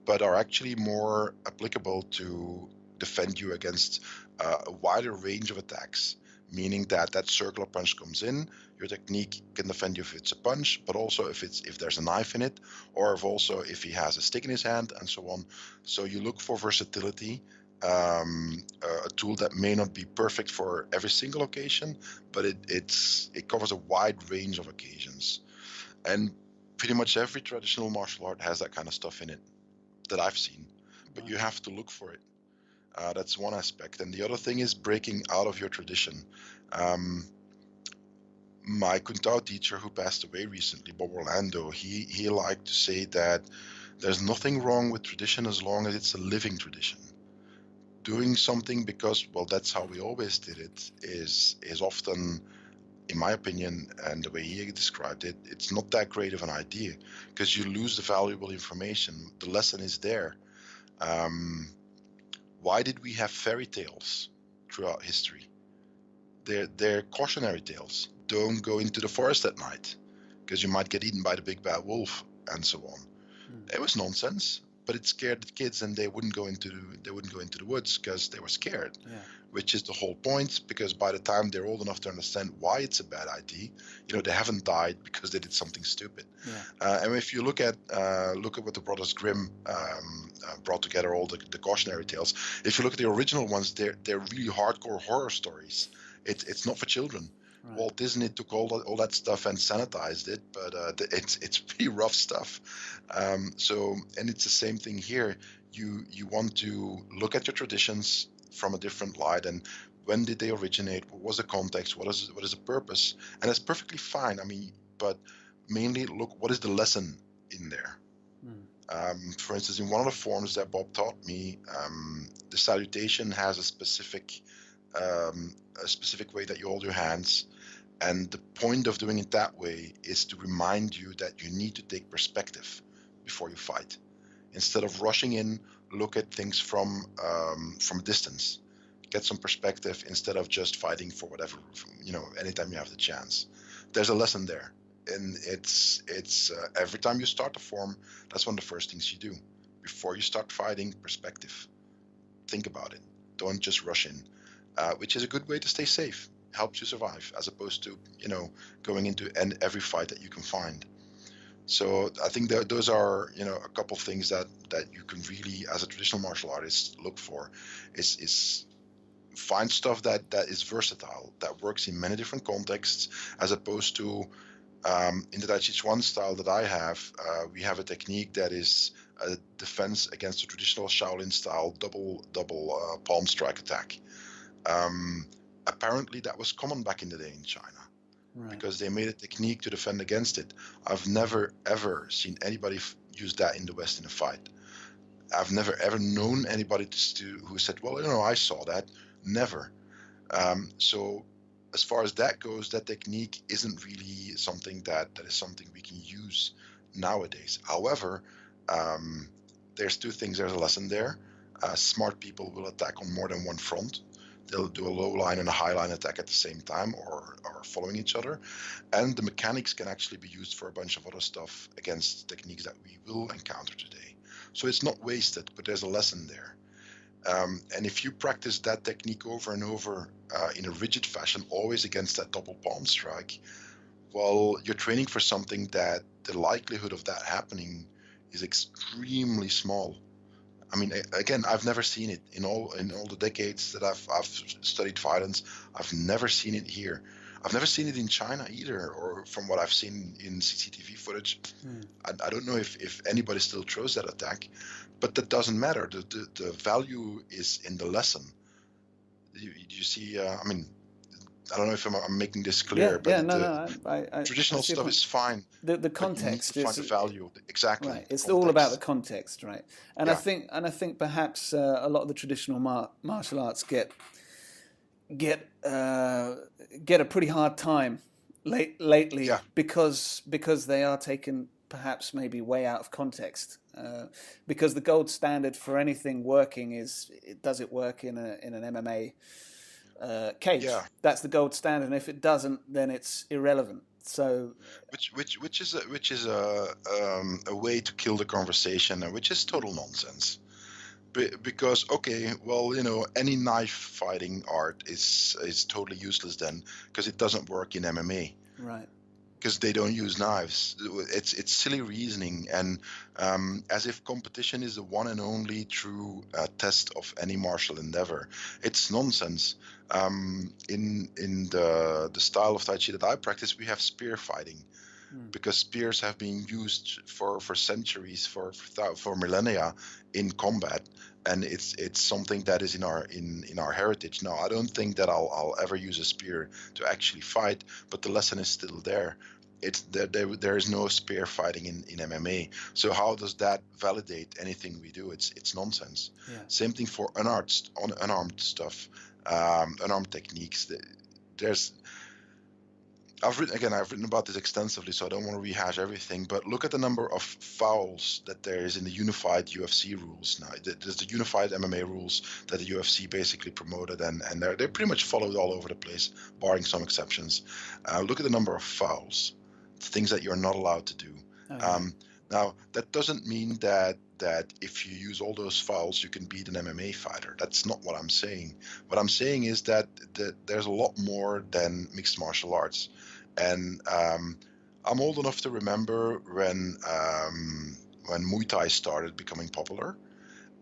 but are actually more applicable to defend you against a wider range of attacks. Meaning that circular punch comes in, your technique can defend you if it's a punch, but also if there's a knife in it, or if he has a stick in his hand, and so on. So you look for versatility, a tool that may not be perfect for every single occasion, but it covers a wide range of occasions. And pretty much every traditional martial art has that kind of stuff in it that I've seen, but you have to look for it. That's one aspect. And the other thing is breaking out of your tradition. My Kung Tao teacher, who passed away recently, Bob Orlando, he liked to say that there's nothing wrong with tradition as long as it's a living tradition. Doing something because, well, that's how we always did it, is often, in my opinion, and the way he described it, it's not that great of an idea, because you lose the valuable information. The lesson is there. Why did we have fairy tales throughout history? They're cautionary tales. Don't go into the forest at night because you might get eaten by the big bad wolf, and so on. It was nonsense, but it scared the kids, and they wouldn't go into the woods because they were scared. Yeah. Which is the whole point, because by the time they're old enough to understand why it's a bad idea, they haven't died because they did something stupid. Yeah. And if you look at what the Brothers Grimm brought together, all the cautionary tales. If you look at the original ones, they're really hardcore horror stories. It's not for children. Right. Walt Disney took all that stuff and sanitized it, but it's pretty rough stuff. And it's the same thing here. You want to look at your traditions from a different light, and when did they originate? What was the context? What is the purpose? And that's perfectly fine. I mean, but mainly look, what is the lesson in there? For instance, in one of the forms that Bob taught me, the salutation has a specific way that you hold your hands, and the point of doing it that way is to remind you that you need to take perspective before you fight. Instead of rushing in, look at things from a distance. Get some perspective instead of just fighting for whatever, anytime you have the chance. There's a lesson there. And it's every time you start a form, that's one of the first things you do. Before you start fighting, perspective. Think about it. Don't just rush in, which is a good way to stay safe. Helps you survive, as opposed to, going into every fight that you can find. So I think that those are, a couple things that you can really, as a traditional martial artist, look for. Is find stuff that is versatile, that works in many different contexts, as opposed to in the Tai Chi Chuan style that I have, we have a technique that is a defense against the traditional Shaolin style double palm strike attack. Apparently that was common back in the day in China. Right. Because they made a technique to defend against it. I've never ever seen anybody use that in the West in a fight. I've never ever known anybody who said, well, I saw that. Never. So as far as that goes, that technique isn't really something that is something we can use nowadays. However, there's two things. There's a lesson there. Smart people will attack on more than one front. They'll do a low line and a high line attack at the same time, or following each other. And the mechanics can actually be used for a bunch of other stuff against techniques that we will encounter today. So it's not wasted, but there's a lesson there. And if you practice that technique over and over in a rigid fashion, always against that double palm strike, well, you're training for something that the likelihood of that happening is extremely small. I mean, again, I've never seen it in all the decades that I've studied violence. I've never seen it here. I've never seen it in China either, or from what I've seen in CCTV footage. I don't know if anybody still throws that attack, but that doesn't matter. The value is in the lesson. You see, I mean, I don't know if I'm making this clear, traditional stuff is fine. The context is find the value exactly. Right. It's all about the context, right? And I think perhaps a lot of the traditional martial arts get a pretty hard time lately because they are taken perhaps maybe way out of context. Because the gold standard for anything working is does it work in an MMA cage? That's the gold standard, and if it doesn't, then it's irrelevant. So, which is a way to kill the conversation, and which is total nonsense. Because any knife fighting art is totally useless then, because it doesn't work in MMA. Right. Because they don't use knives. It's silly reasoning, and as if competition is the one and only true test of any martial endeavor. It's nonsense. In the style of Tai Chi that I practice, we have spear fighting, because spears have been used for centuries, for millennia in combat, and it's something that is in our heritage. Now, I don't think that I'll ever use a spear to actually fight, but the lesson is still there. There is no spear fighting in MMA. So how does that validate anything we do? It's nonsense. Yeah. Same thing for unarmed stuff, unarmed techniques. I've written about this extensively, so I don't want to rehash everything, but look at the number of fouls that there is in the unified UFC rules now. There's the unified MMA rules that the UFC basically promoted, and they're pretty much followed all over the place, barring some exceptions. Look at the number of fouls, things that you're not allowed to do. Now, that doesn't mean that if you use all those fouls, you can beat an MMA fighter. That's not what I'm saying. What I'm saying is that there's a lot more than mixed martial arts. And I'm old enough to remember when Muay Thai started becoming popular,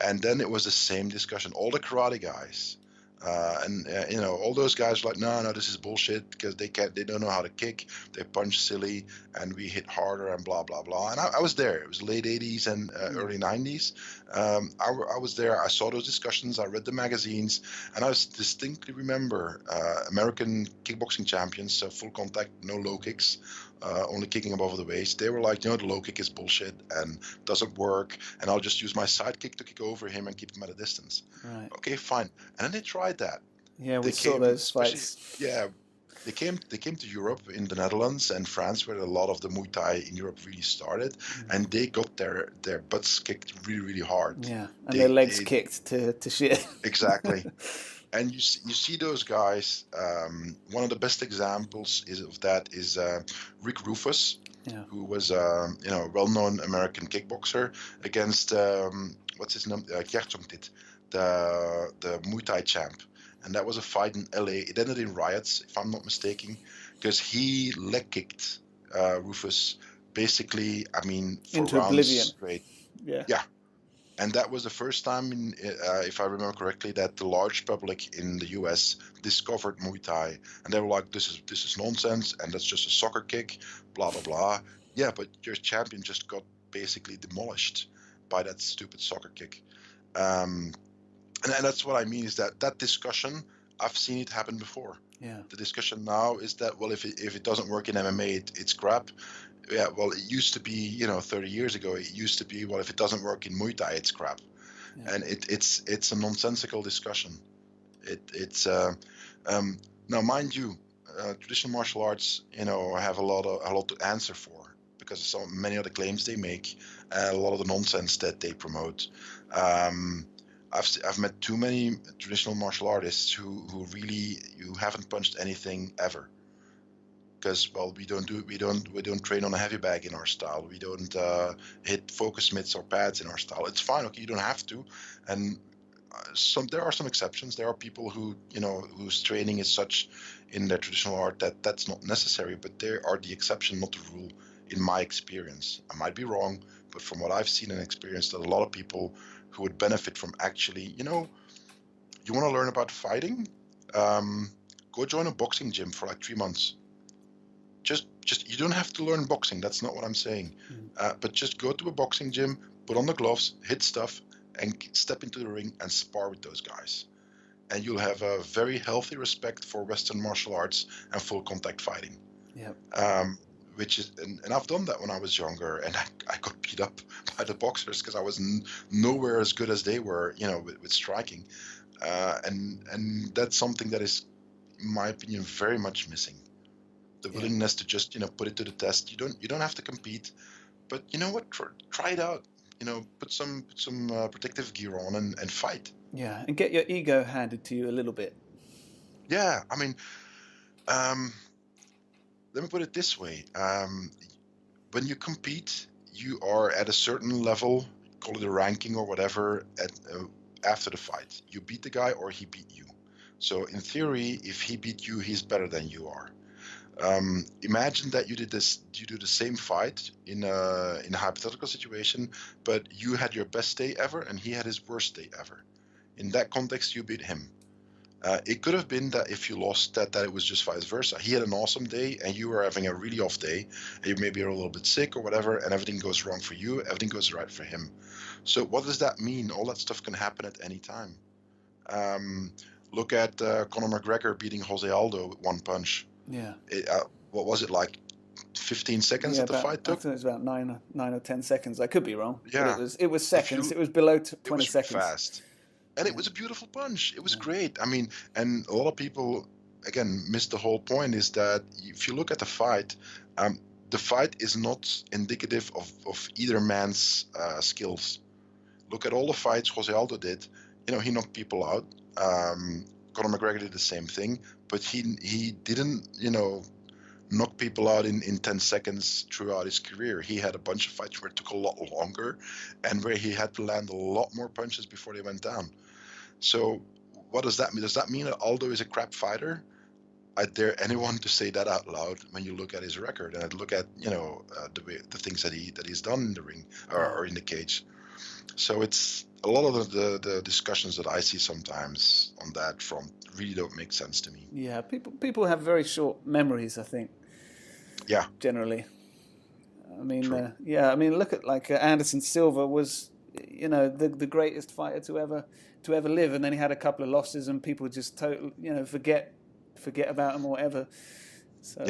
and then it was the same discussion. All the karate guys, all those guys were like, no, this is bullshit, because they don't know how to kick, they punch silly, and we hit harder, and blah blah blah. And I was there. It was late 80s and early 90s. I was there. I saw those discussions. I read the magazines, and I distinctly remember American kickboxing champions, so full contact, no low kicks, only kicking above the waist. They were like, the low kick is bullshit and doesn't work, and I'll just use my side kick to kick over him and keep him at a distance. Right. Okay, fine. And then they tried that. Yeah, we saw those fights. Yeah, they came to Europe, in the Netherlands and France, where a lot of the Muay Thai in Europe really started, and they got their butts kicked really, really hard. Yeah, and their legs kicked to shit. Exactly. And you see those guys. One of the best examples of that is Rick Rufus, who was a well-known American kickboxer, against what's his name, Gertjongtit, the Muay Thai champ. And that was a fight in LA. It ended in riots, if I'm not mistaken, because he leg kicked Rufus basically, I mean, for into rounds oblivion. straight. Yeah. Yeah. And that was the first time, if I remember correctly, that the large public in the US discovered Muay Thai, and they were like, "This is nonsense, and that's just a soccer kick, blah blah blah." Yeah, but your champion just got basically demolished by that stupid soccer kick, and that's what I mean is that discussion, I've seen it happen before. Yeah. The discussion now is that, well, if it doesn't work in MMA, it's crap. Yeah, well, it used to be, 30 years ago, it used to be, well, if it doesn't work in Muay Thai, it's crap. Yeah. And it's a nonsensical discussion. Now, mind you, traditional martial arts, have a lot to answer for because of so many of the claims they make, a lot of the nonsense that they promote. I've met too many traditional martial artists who haven't punched anything ever. Because, well, we don't train on a heavy bag in our style. We don't hit focus mitts or pads in our style. It's fine, okay, you don't have to. And there are some exceptions. There are people who, whose training is such in their traditional art that that's not necessary. But they are the exception, not the rule, in my experience. I might be wrong, but from what I've seen and experienced, that a lot of people who would benefit from actually, you want to learn about fighting, go join a boxing gym for like 3 months. Just you don't have to learn boxing. That's not what I'm saying. But just go to a boxing gym, put on the gloves, hit stuff, and step into the ring and spar with those guys. And you'll have a very healthy respect for Western martial arts and full contact fighting. Yeah. Which is, and I've done that when I was younger, and I got beat up by the boxers because I was nowhere as good as they were, with striking. And that's something that is, in my opinion, very much missing. The willingness to just, put it to the test. You don't have to compete, but you know what? Try it out. Put some protective gear on and fight. Yeah, and get your ego handed to you a little bit. Yeah, I mean, let me put it this way: when you compete, you are at a certain level, call it a ranking or whatever. After the fight, you beat the guy or he beat you. So in theory, if he beat you, he's better than you are. Imagine that you do the same fight in a hypothetical situation, but you had your best day ever and he had his worst day ever. In that context, you beat him. It could have been that if you lost, that it was just vice versa. He had an awesome day and you were having a really off day. And you maybe are a little bit sick or whatever, and everything goes wrong for you. Everything goes right for him. So what does that mean? All that stuff can happen at any time. Look at Conor McGregor beating Jose Aldo with one punch. Yeah. What was it, like 15 seconds that the fight took? I think it was about 9 or 10 seconds. I could be wrong. Yeah. But it was seconds. It was below 20 seconds. Fast. And it was a beautiful punch. It was great. I mean, and a lot of people, again, miss the whole point is that if you look at the fight is not indicative of either man's skills. Look at all the fights Jose Aldo did. He knocked people out. Conor McGregor did the same thing, but he didn't, knock people out in 10 seconds throughout his career. He had a bunch of fights where it took a lot longer and where he had to land a lot more punches before they went down. So what does that mean? Does that mean that Aldo is a crap fighter? I dare anyone to say that out loud when you look at his record and look at, the things that he's done in the ring or in the cage. So it's a lot of the discussions that I see sometimes on that front really don't make sense to me. Yeah, people have very short memories, I think. Yeah. Generally. I mean, look at like Anderson Silva was, the greatest fighter to ever live, and then he had a couple of losses, and people just forget about him or whatever. So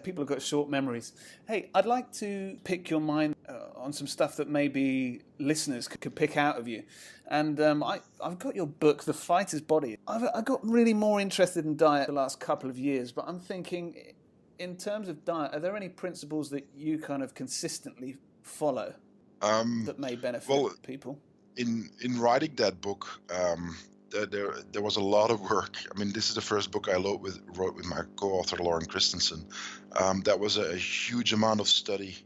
people have got short memories. Hey, I'd like to pick your mind on some stuff that maybe listeners could pick out of you. And I've got your book, The Fighter's Body. I got really more interested in diet the last couple of years, but I'm thinking, in terms of diet, are there any principles that you kind of consistently follow that may benefit people? In writing that book, there was a lot of work. I mean, this is the first book I wrote with my co-author Lauren Christensen. That was a huge amount of study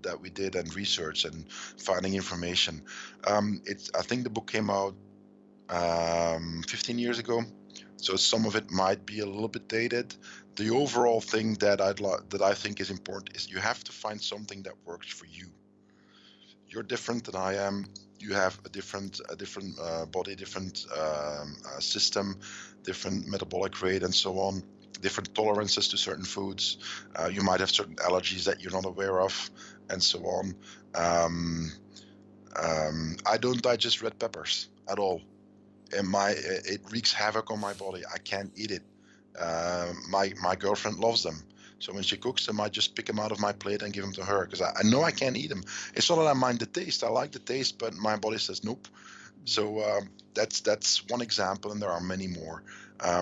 that we did and research and finding information. I think the book came out 15 years ago. So some of it might be a little bit dated. The overall thing that I think is important is you have to find something that works for you. You're different than I am. You have a different body, different system, different metabolic rate, and so on. Different tolerances to certain foods. You might have certain allergies that you're not aware of, and so on. I don't digest red peppers at all. And it wreaks havoc on my body. I can't eat it. My girlfriend loves them, so when she cooks them, I just pick them out of my plate and give them to her because I know I can't eat them. It's not that I mind the taste. I like the taste, but my body says nope. So that's one example, and there are many more.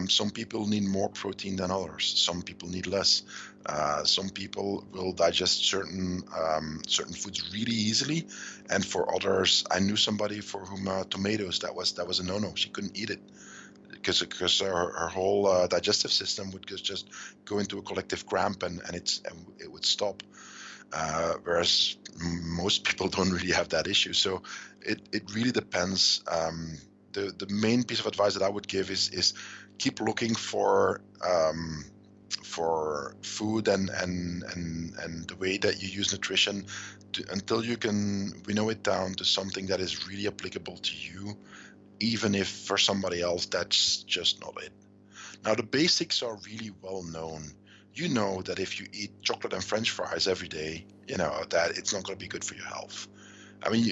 Some people need more protein than others. Some people need less. Some people will digest certain foods really easily, and for others, I knew somebody for whom tomatoes that was a no-no. She couldn't eat it because her whole digestive system would just go into a collective cramp, and it would stop. Whereas most people don't really have that issue. So it really depends. The main piece of advice that I would give is keep looking for food and the way that you use nutrition until you can winnow it down to something that is really applicable to you, even if for somebody else that's just not it. Now the basics are really well known. You know that if you eat chocolate and French fries every day, you know that it's not going to be good for your health. I mean,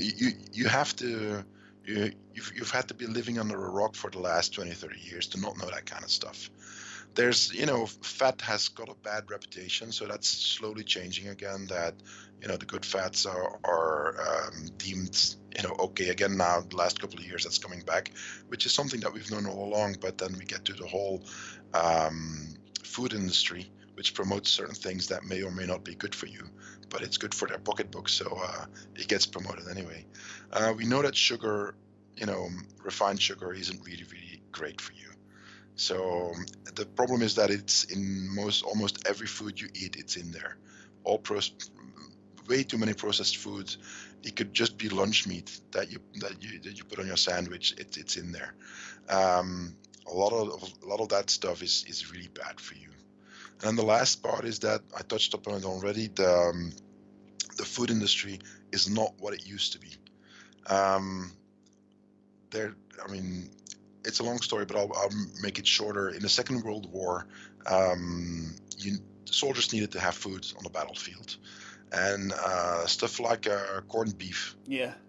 you have to, you've had to be living under a rock for the last 20, 30 years to not know that kind of stuff. There's, fat has got a bad reputation, so that's slowly changing again. That, the good fats are deemed, okay again now. The last couple of years, that's coming back, which is something that we've known all along. But then we get to the whole food industry, which promotes certain things that may or may not be good for you, but it's good for their pocketbook, so it gets promoted anyway. We know that sugar, refined sugar isn't really, really great for you. So the problem is that it's in almost every food you eat, it's in there. Way too many processed foods. It could just be lunch meat that you put on your sandwich. It's in there. A lot of that stuff is really bad for you. And the last part is that I touched upon it already. The food industry is not what it used to be. It's a long story, but I'll make it shorter. In the Second World War, soldiers needed to have food on the battlefield, and stuff like corned beef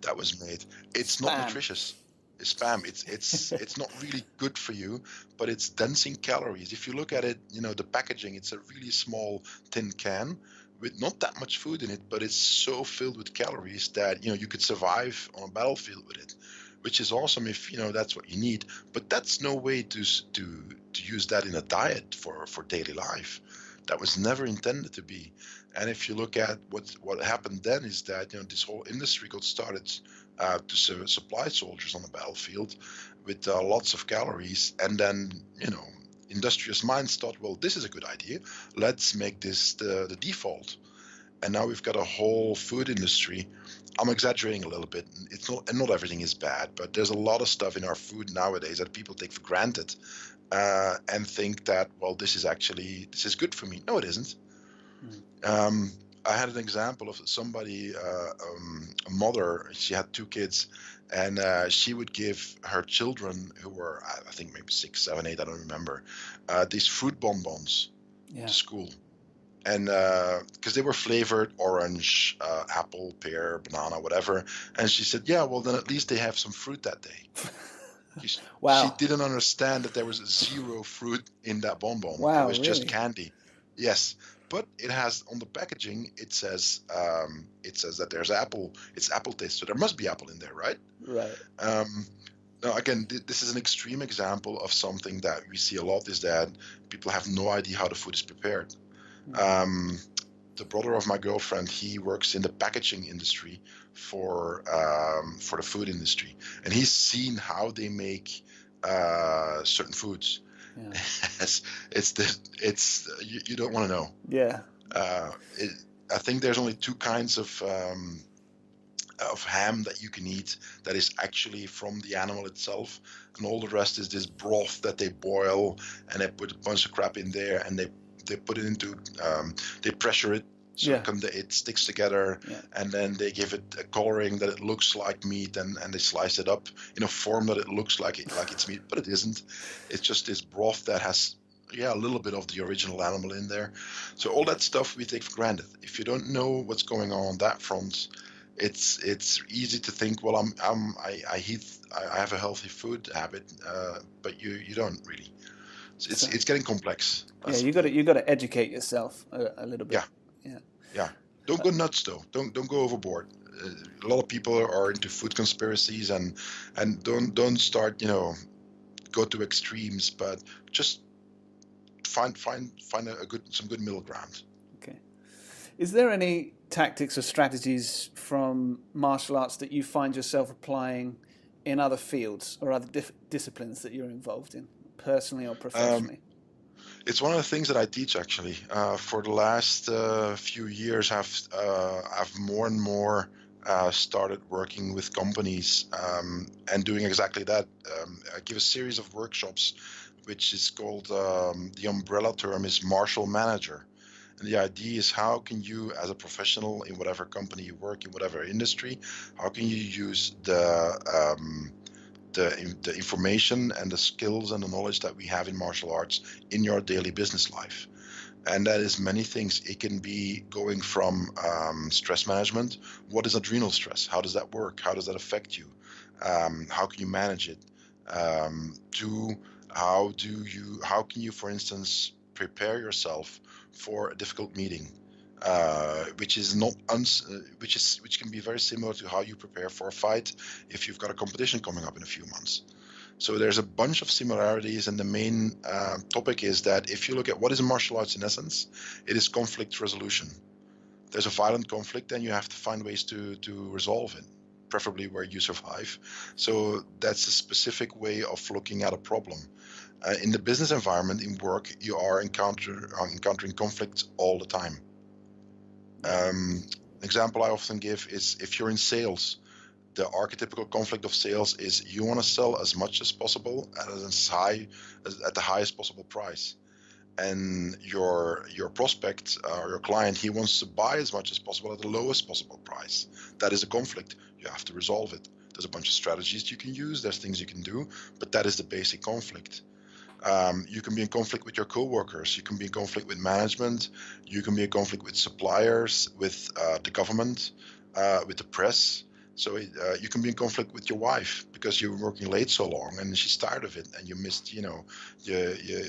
that was made. It's not nutritious. It's spam. It's not really good for you, but it's dense in calories. If you look at it, the packaging, it's a really small tin can with not that much food in it, but it's so filled with calories that you could survive on a battlefield with it, which is awesome if that's what you need. But that's no way to use that in a diet for daily life. That was never intended to be. And if you look at what happened then is that this whole industry got started to supply soldiers on the battlefield with lots of calories, and then industrious minds thought, well, this is a good idea. Let's make this the default. And now we've got a whole food industry. I'm exaggerating a little bit. Not everything is bad, but there's a lot of stuff in our food nowadays that people take for granted and think that, well, this is good for me. No, it isn't. I had an example of somebody, a mother. She had 2 kids, and she would give her children, who were, I think maybe 6, 7, 8, I don't remember, these fruit bonbons to school. And because they were flavored orange, apple, pear, banana, whatever. And she said, yeah, well, then at least they have some fruit that day. Wow. She didn't understand that there was 0 fruit in that bonbon. Wow, it was really? Just candy. Yes. But it has, on the packaging, it says that there's apple. It's apple taste. So there must be apple in there, right? Right. Now, again, this is an extreme example of something that we see a lot, is that people have no idea how the food is prepared. The brother of my girlfriend, he works in the packaging industry for the food industry, and he's seen how they make certain foods. Yeah. You don't want to know. Yeah. I think there's only 2 kinds of of ham that you can eat that is actually from the animal itself, and all the rest is this broth that they boil, and they put a bunch of crap in there, and they put it into they pressure it so it sticks together, and then they give it a coloring that it looks like meat, and they slice it up in a form that it looks like it's meat, but it isn't. It's just this broth that has a little bit of the original animal in there. So all that stuff we take for granted. If you don't know what's going on that front, it's easy to think, well, I have a healthy food habit, but you don't really. So it's getting complex. You got to educate yourself a little bit. Yeah. Don't go nuts though. Don't go overboard. A lot of people are into food conspiracies and don't start go to extremes, but just find some good middle ground. Okay. Is there any tactics or strategies from martial arts that you find yourself applying in other fields or other disciplines that you're involved in, personally or professionally? It's one of the things that I teach actually. For the last few years, I've more and more started working with companies and doing exactly that. I give a series of workshops, which is called, the umbrella term is martial manager. And the idea is, how can you, as a professional in whatever company you work, in whatever industry, how can you use the information and the skills and the knowledge that we have in martial arts in your daily business life? And that is many things. It can be going from stress management. What is adrenal stress? How does that work? How does that affect you? How can you manage it? To how can you, for instance, prepare yourself for a difficult meeting, which can be very similar to how you prepare for a fight if you've got a competition coming up in a few months. So there's a bunch of similarities, and the main topic is that if you look at what is martial arts in essence, it is conflict resolution. There's a violent conflict, and you have to find ways to resolve it, preferably where you survive. So that's a specific way of looking at a problem. In the business environment, in work, you are encountering conflicts all the time. Example I often give is, if you're in sales, the archetypical conflict of sales is you want to sell as much as possible at the highest possible price. And your prospect or your client, he wants to buy as much as possible at the lowest possible price. That is a conflict. You have to resolve it. There's a bunch of strategies you can use. There's things you can do, but that is the basic conflict. You can be in conflict with your coworkers. You can be in conflict with management. You can be in conflict with suppliers, with the government, with the press. So you can be in conflict with your wife because you were working late so long and she's tired of it, and you missed,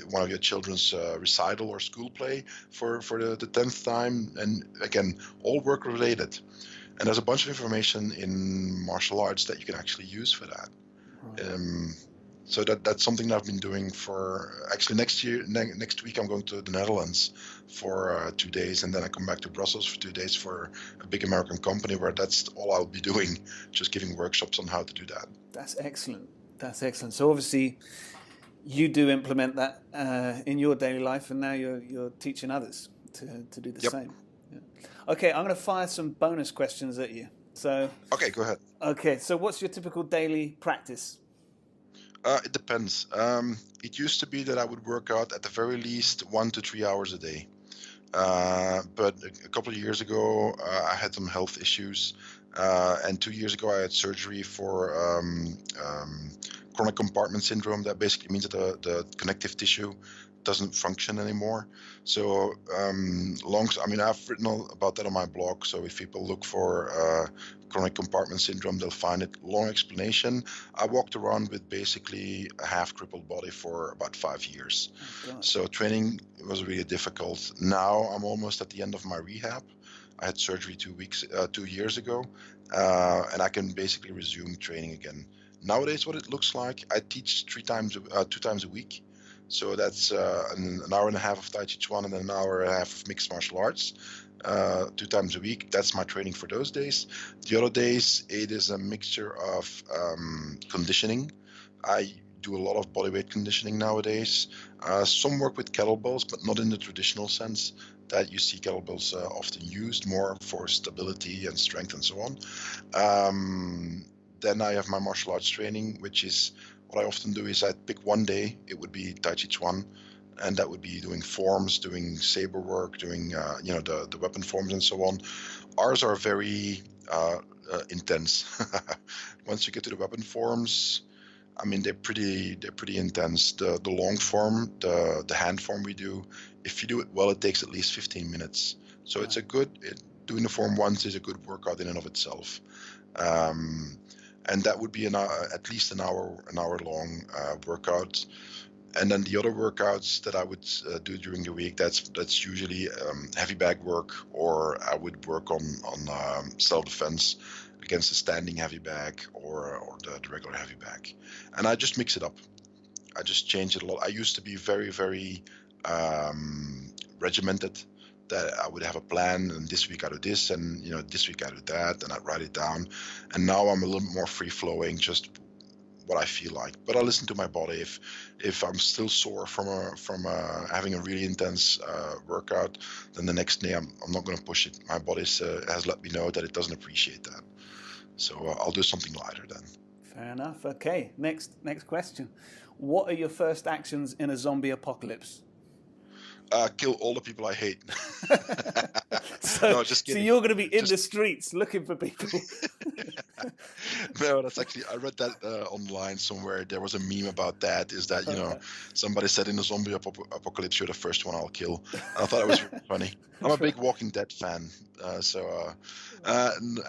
one of your children's recital or school play for the 10th time. And again, all work related. And there's a bunch of information in martial arts that you can actually use for that. Right. So that's something that I've been doing for actually next week I'm going to the Netherlands for 2 days, and then I come back to Brussels for 2 days for a big American company where that's all I'll be doing, just giving workshops on how to do that. That's excellent. That's excellent. So obviously you do implement that in your daily life, and now you're teaching others to do the same. Yeah. Okay, I'm going to fire some bonus questions at you. So okay, go ahead. Okay, so what's your typical daily practice? It depends. It used to be that I would work out at the very least 1 to 3 hours a day. But a couple of years ago, I had some health issues. And 2 years ago, I had surgery for chronic compartment syndrome. That basically means that the connective tissue doesn't function anymore. So I've written all about that on my blog. So if people look for chronic compartment syndrome, they'll find it. Long explanation. I walked around with basically a half crippled body for about 5 years. So training was really difficult. Now I'm almost at the end of my rehab. I had surgery 2 years ago, and I can basically resume training again. Nowadays, what it looks like, I teach 2 times a week. So that's an hour and a half of Tai Chi Chuan and an hour and a half of mixed martial arts, 2 times a week. That's my training for those days. The other days, it is a mixture of conditioning. I do a lot of bodyweight conditioning nowadays. Some work with kettlebells, but not in the traditional sense. that you see kettlebells often used more for stability and strength and so on. Then I have my martial arts training, which is what I often do is I pick one day. It would be Tai Chi Chuan, and that would be doing forms, doing saber work, doing the weapon forms and so on. Ours are very intense. Once you get to the weapon forms, I mean they're pretty intense. The long form, the hand form we do, if you do it well, it takes at least 15 minutes. So it's doing the form once is a good workout in and of itself. And that would be at least an hour long workout. And then the other workouts that I would do during the week, that's usually heavy bag work, or I would work on self-defense against a standing heavy bag or the regular heavy bag. And I just mix it up. I just change it a lot. I used to be very, very regimented, that I would have a plan, and this week I do this, and this week I do that, and I'd write it down. And now I'm a little more free-flowing, just what I feel like. But I listen to my body. If I'm still sore from having a really intense workout, then the next day I'm not going to push it. My body has let me know that it doesn't appreciate that. So I'll do something lighter then. Fair enough. Okay, next question. What are your first actions in a zombie apocalypse? Kill all the people I hate. No, just kidding. So you're going to be in the streets looking for people. No, that's actually, I read that online somewhere. There was a meme about that, is that, somebody said in the zombie apocalypse, you're the first one I'll kill. I thought it was really funny. I'm a big Walking Dead fan.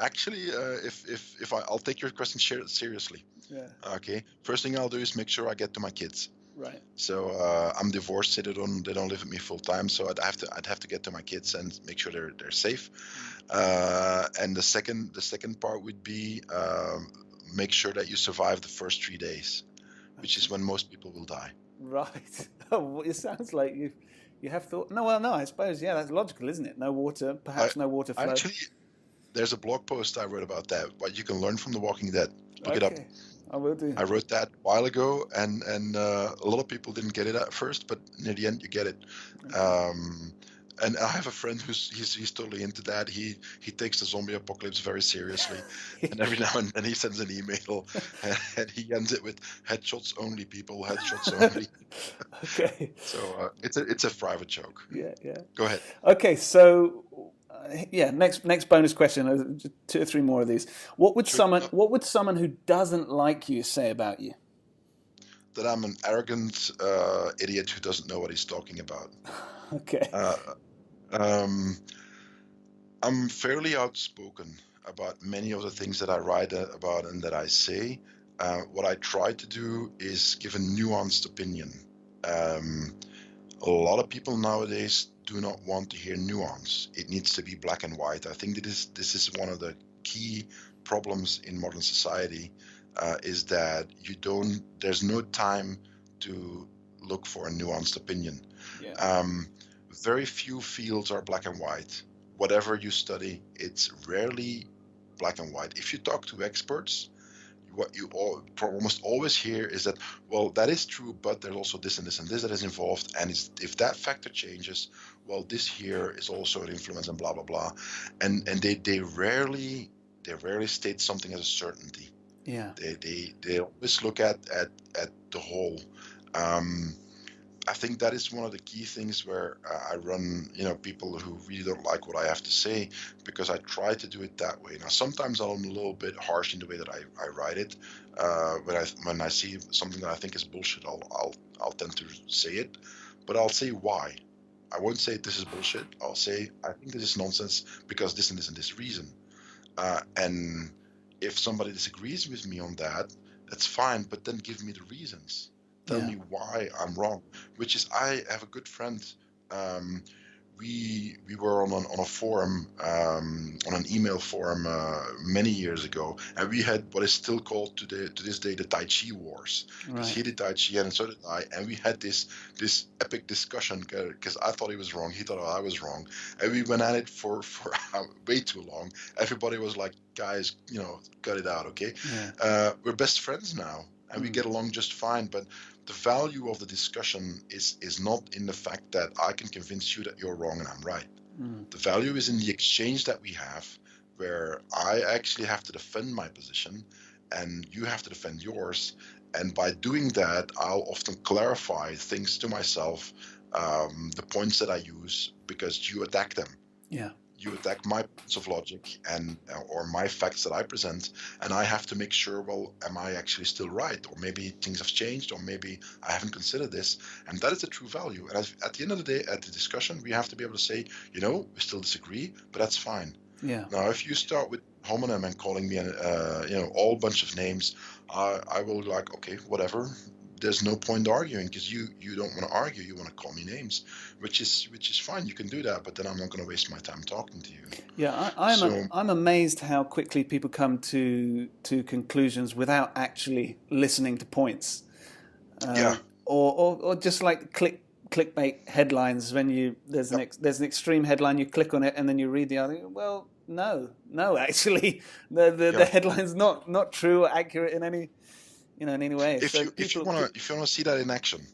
Actually, if I'll take your question seriously. Yeah. Okay. First thing I'll do is make sure I get to my kids. Right. So I'm divorced. They don't live with me full time. So I'd have to get to my kids and make sure they're safe. And the second part would be make sure that you survive the first 3 days, which is when most people will die. Right. Oh, it sounds like you have thought. No, I suppose that's logical, isn't it? No water, perhaps no water flow. Actually, there's a blog post I wrote about that. What you can learn from The Walking Dead. Look it up. I will do. I wrote that a while ago, and a lot of people didn't get it at first, but near the end you get it. Okay. And I have a friend he's totally into that. He takes the zombie apocalypse very seriously, and every now and then he sends an email, and he ends it with headshots only, people, headshots only. Okay. So it's a private joke. Yeah. Go ahead. Okay, so. Next bonus question. 2 or 3 more of these. What would someone who doesn't like you say about you? That I'm an arrogant idiot who doesn't know what he's talking about. Okay. I'm fairly outspoken about many of the things that I write about and that I say. What I try to do is give a nuanced opinion. A lot of people nowadays do not want to hear nuance. It needs to be black and white. I think this is one of the key problems in modern society, is that there's no time to look for a nuanced opinion. Yeah. Very few fields are black and white. Whatever you study, it's rarely black and white. If you talk to experts, what you almost always hear is that, well, that is true, but there's also this and this and this that is involved, and if that factor changes, well, this here is also an influence, and blah blah blah, and they rarely state something as a certainty. Yeah. They always look at the whole. I think that is one of the key things where I run, people who really don't like what I have to say, because I try to do it that way. Now, sometimes I'm a little bit harsh in the way that I write it. When I see something that I think is bullshit, I'll tend to say it, but I'll say why. I won't say this is bullshit. I'll say I think this is nonsense because this and this and this reason. And if somebody disagrees with me on that, that's fine, but then give me the reasons. Tell me why I'm wrong. Which is, I have a good friend. We were on a forum, on an email forum many years ago, and we had what is still called to this day the Tai Chi Wars. Because he did Tai Chi and so did I, and we had this epic discussion because I thought he was wrong, he thought I was wrong, and we went at it for way too long. Everybody was like, guys, cut it out, okay? Yeah. We're best friends now. and we get along just fine. But the value of the discussion is not in the fact that I can convince you that you're wrong and I'm right. The value is in the exchange that we have, where I actually have to defend my position and you have to defend yours. And by doing that, I'll often clarify things to myself, the points that I use, because you attack them. Yeah. You attack my points of logic and or my facts that I present, and I have to make sure, well, am I actually still right? Or maybe things have changed, or maybe I haven't considered this. And that is the true value. And at the end of the day, at the discussion, we have to be able to say, we still disagree, but that's fine. Yeah. Now, if you start with homonym and calling me, all bunch of names, I will like, okay, whatever. There's no point arguing, because you don't want to argue. You want to call me names, which is fine. You can do that, but then I'm not going to waste my time talking to you. Yeah, I'm amazed how quickly people come to conclusions without actually listening to points. Or just like clickbait headlines. When there's an extreme headline, you click on it and then you read the other. Well, no, actually, the headline's not true or accurate in any. In any way. If you want to see that in action,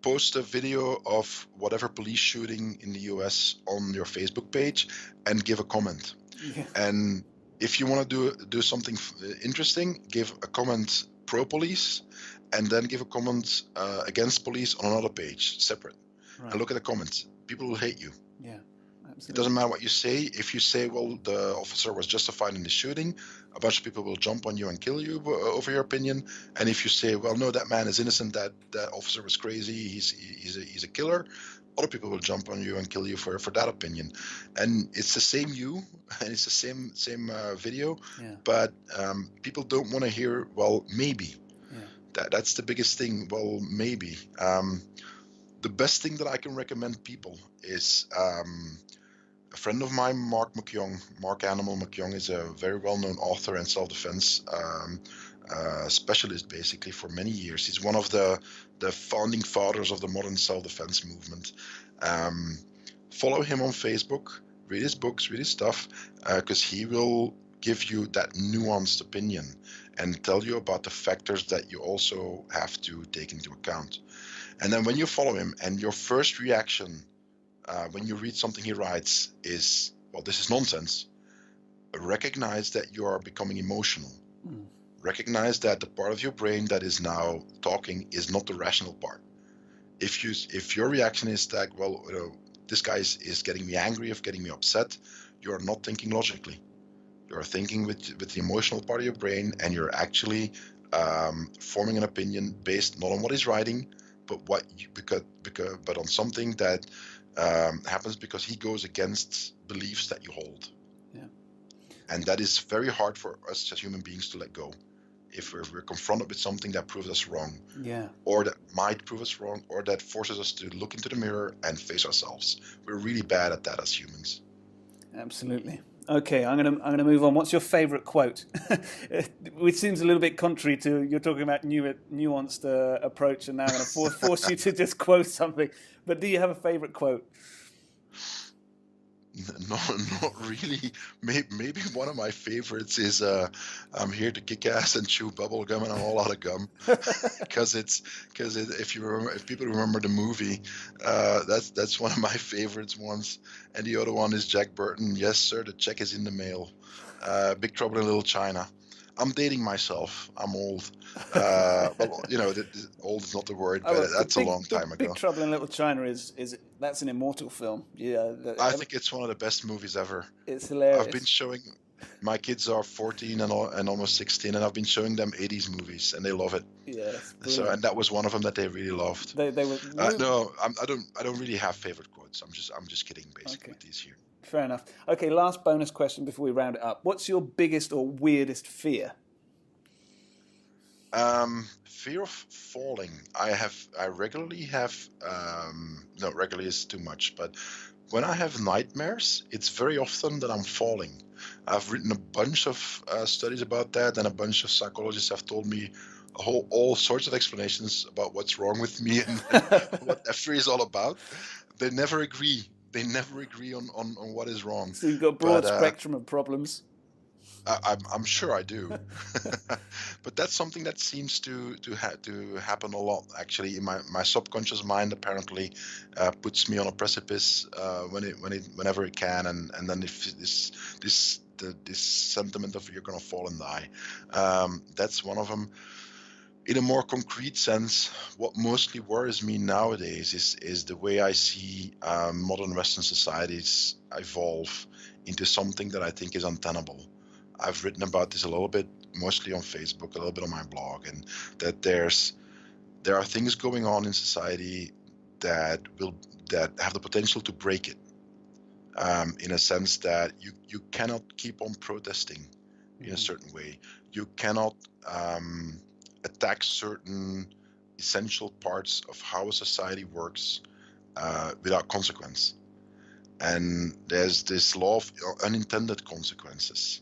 post a video of whatever police shooting in the US on your Facebook page and give a comment. Yeah. And if you want to do something interesting, give a comment pro police, and then give a comment against police on another page separate. Right. And look at the comments. People will hate you. Yeah. Absolutely. It doesn't matter what you say. If you say, well, the officer was justified in the shooting, a bunch of people will jump on you and kill you over your opinion. And if you say, well, no, that man is innocent, that officer was crazy, he's a killer, other people will jump on you and kill you for that opinion. And it's the same you, and it's the same video, but people don't want to hear, well, maybe. Yeah. That's the biggest thing, well, maybe. The best thing that I can recommend people is a friend of mine, Mark Animal McYoung, is a very well-known author and self-defense specialist, basically, for many years. He's one of the founding fathers of the modern self-defense movement. Follow him on Facebook, read his books, read his stuff, because he will give you that nuanced opinion and tell you about the factors that you also have to take into account. And then when you follow him and your first reaction when you read something he writes is, well, this is nonsense, recognize that you are becoming emotional. Recognize that the part of your brain that is now talking is not the rational part. If your reaction is that, well, this guy is getting me angry, getting me upset, you are not thinking logically. You are thinking with the emotional part of your brain, and you're actually forming an opinion based not on what he's writing, but on something that happens because he goes against beliefs that you hold. Yeah. And that is very hard for us as human beings to let go. If we're confronted with something that proves us wrong, or that might prove us wrong, or that forces us to look into the mirror and face ourselves, we're really bad at that as humans. Absolutely. Okay, I'm gonna move on. What's your favourite quote? Which seems a little bit contrary to you're talking about nuanced approach, and now I'm going to force you to just quote something. But do you have a favourite quote? Not really. Maybe one of my favorites is I'm here to kick ass and chew bubble gum, and I'm all out of gum. Because if people remember the movie, that's one of my favorites ones. And the other one is Jack Burton. Yes, sir, the check is in the mail. Big Trouble in Little China. I'm dating myself. I'm old. Well, old is not the word, but that's a long time ago. Big Trouble in Little China is that's an immortal film. Yeah, I think it's one of the best movies ever. It's hilarious. I've been showing. My kids are 14 and almost 16, and I've been showing them 80s movies, and they love it. Yeah. And that was one of them that they really loved. They were. No, I don't really have favorite quotes. I'm just kidding, basically, with these here. Fair enough. Okay, last bonus question before we round it up. What's your biggest or weirdest fear? Fear of falling. I regularly have. No, regularly is too much, but when I have nightmares, it's very often that I'm falling. I've written a bunch of studies about that, and a bunch of psychologists have told me all sorts of explanations about what's wrong with me and what that fear is all about. They never agree. They never agree on what is wrong. So you've got a broad spectrum of problems. I'm sure I do, but that's something that seems to happen a lot. Actually, in my subconscious mind, apparently, puts me on a precipice whenever it can, and then if this sentiment of you're gonna fall and die, that's one of them. In a more concrete sense, what mostly worries me nowadays is the way I see modern Western societies evolve into something that I think is untenable. I've written about this a little bit, mostly on Facebook, a little bit on my blog, and that there are things going on in society that have the potential to break it. In a sense that you cannot keep on protesting in a certain way. You cannot attack certain essential parts of how a society works without consequence. And there's this law of unintended consequences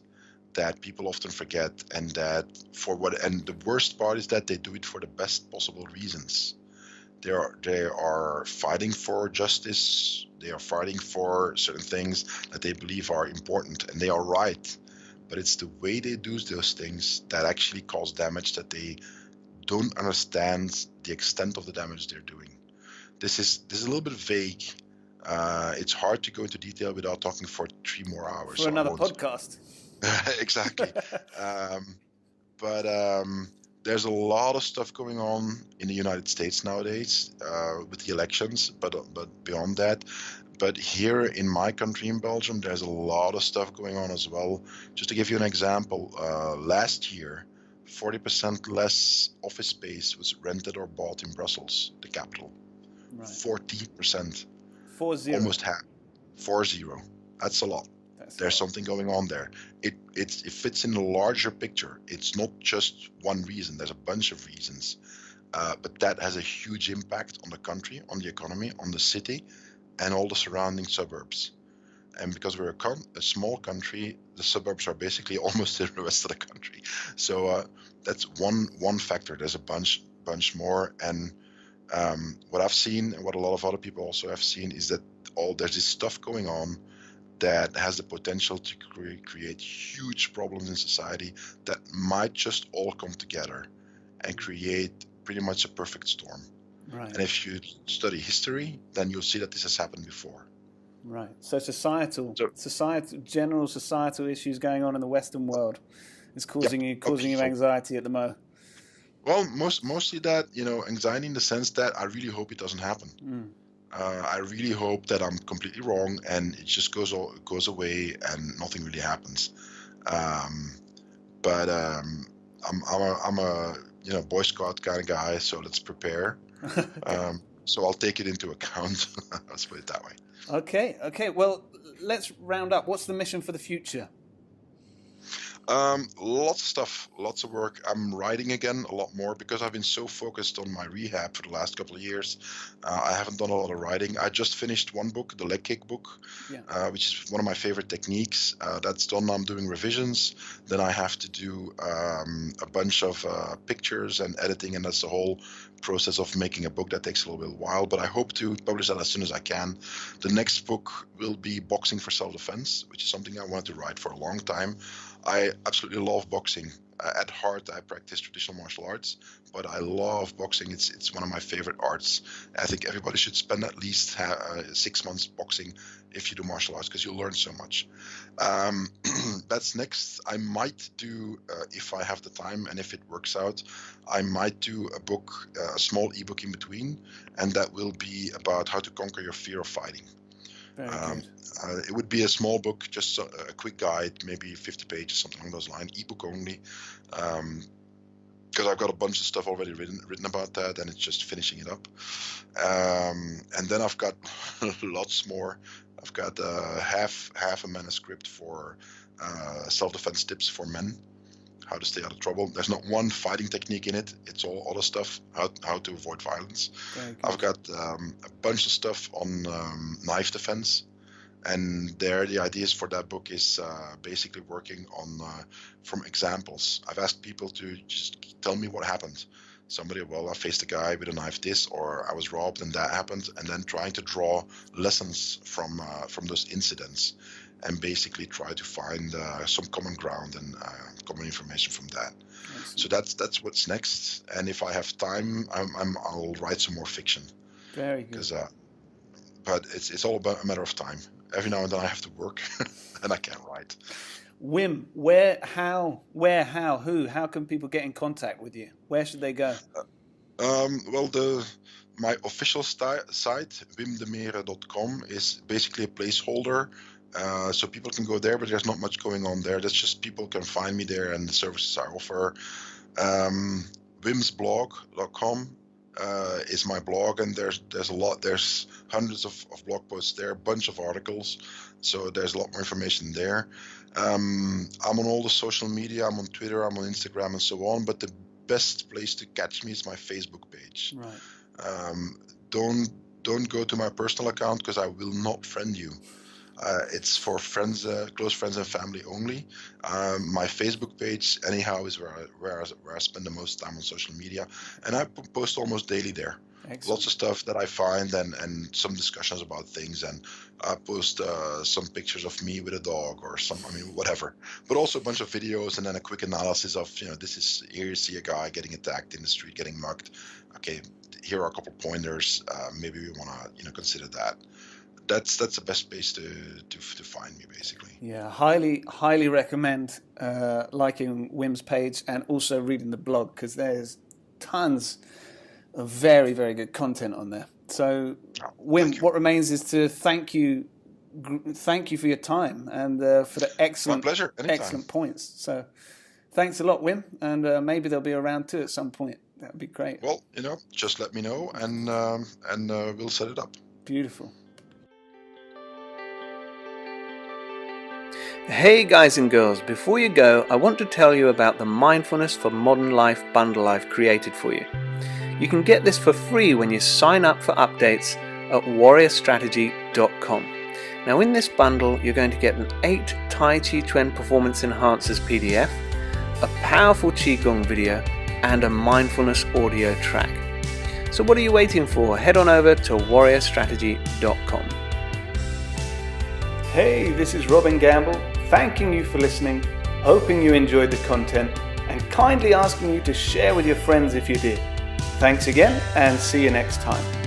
that people often forget, and and the worst part is that they do it for the best possible reasons. They are fighting for justice. They are fighting for certain things that they believe are important, and they are right. But it's the way they do those things that actually cause damage that they don't understand the extent of the damage they're doing. This is a little bit vague. It's hard to go into detail without talking for 3 more hours. For another podcast. Exactly. But there's a lot of stuff going on in the United States nowadays with the elections, but beyond that. But here in my country, in Belgium, there's a lot of stuff going on as well. Just to give you an example, last year, 40% less office space was rented or bought in Brussels, the capital. Right. 14%. 40. Almost half. 40. That's a lot. There's something going on there. It fits in the larger picture. It's not just one reason. There's a bunch of reasons. But that has a huge impact on the country, on the economy, on the city, and all the surrounding suburbs. And because we're a small country, the suburbs are basically almost the rest of the country. So that's one factor. There's a bunch more. And what I've seen, and what a lot of other people also have seen, is that there's this stuff going on that has the potential to create huge problems in society that might just all come together and create pretty much a perfect storm. Right. And if you study history, then you'll see that this has happened before. Right. So general societal issues going on in the Western world is causing you anxiety at the moment. Well, mostly that, anxiety in the sense that I really hope it doesn't happen. I really hope that I'm completely wrong and it just goes away and nothing really happens. But I'm a Boy Scout kind of guy, so let's prepare. So I'll take it into account. Let's put it that way. Okay. Well, let's round up. What's the mission for the future? Lots of stuff, lots of work. I'm writing again a lot more because I've been so focused on my rehab for the last couple of years. I haven't done a lot of writing. I just finished one book, the leg kick book, which is one of my favorite techniques. That's done. I'm doing revisions. Then I have to do a bunch of pictures and editing, and that's the whole process of making a book that takes a little bit of a while. But I hope to publish that as soon as I can. The next book will be Boxing for Self-Defense, which is something I wanted to write for a long time. I absolutely love boxing. At heart, I practice traditional martial arts, but I love boxing. It's one of my favorite arts. I think everybody should spend at least 6 months boxing if you do martial arts, because you'll learn so much. That's next. I might do, if I have the time and if it works out, I might do a book, a small ebook in between, and that will be about how to conquer your fear of fighting. It would be a small book, just a quick guide, maybe 50 pages, something along those lines, ebook only, because I've got a bunch of stuff already written about that, and it's just finishing it up. And then I've got lots more. I've got half a manuscript for self-defense tips for men, how to stay out of trouble. There's not one fighting technique in it. It's all other stuff, how to avoid violence. I've got a bunch of stuff on knife defense. And the ideas for that book is basically working on from examples. I've asked people to just tell me what happened. I faced a guy with a knife this, or I was robbed and that happened, and then trying to draw lessons from those incidents. and basically try to find some common ground and common information from that. Excellent. So that's what's next. And if I have time, I'll write some more fiction. Very good. But it's all about a matter of time. Every now and then I have to work, and I can't write. Wim, where, how, who? How can people get in contact with you? Where should they go? Well, my official site, wimdemeere.com, is basically a placeholder. So people can go there, but there's not much going on there. That's just people can find me there and the services I offer. Wimsblog.com is my blog, and there's a lot. There's hundreds of blog posts there, a bunch of articles. So there's a lot more information there. I'm on all the social media. I'm on Twitter, I'm on Instagram, and so on. But the best place to catch me is my Facebook page. Right. Don't go to my personal account, because I will not friend you. It's for friends, close friends and family only. My Facebook page, anyhow, is where I spend the most time on social media, and I post almost daily there. Excellent. Lots of stuff that I find, and some discussions about things, and I post some pictures of me with a dog or whatever. But also a bunch of videos, and then a quick analysis of, here you see a guy getting attacked in the street, getting mugged. Okay, here are a couple pointers. Maybe we want to consider that. That's the best place to find me, basically. Yeah, highly recommend liking Wim's page and also reading the blog, because there's tons of very, very good content on there. So, Wim, what remains is to thank you for your time and for the excellent points. So, thanks a lot, Wim, and maybe they'll be around too at some point. That would be great. Well, just let me know, and we'll set it up. Beautiful. Hey guys and girls, before you go, I want to tell you about the Mindfulness for Modern Life bundle I've created for you. You can get this for free when you sign up for updates at warriorstrategy.com. Now in this bundle, you're going to get an 8 Tai Chi Chuan Performance Enhancers PDF, a powerful Qigong video, and a mindfulness audio track. So what are you waiting for? Head on over to warriorstrategy.com. Hey, this is Robin Gamble, thanking you for listening, hoping you enjoyed the content, and kindly asking you to share with your friends if you did. Thanks again, and see you next time.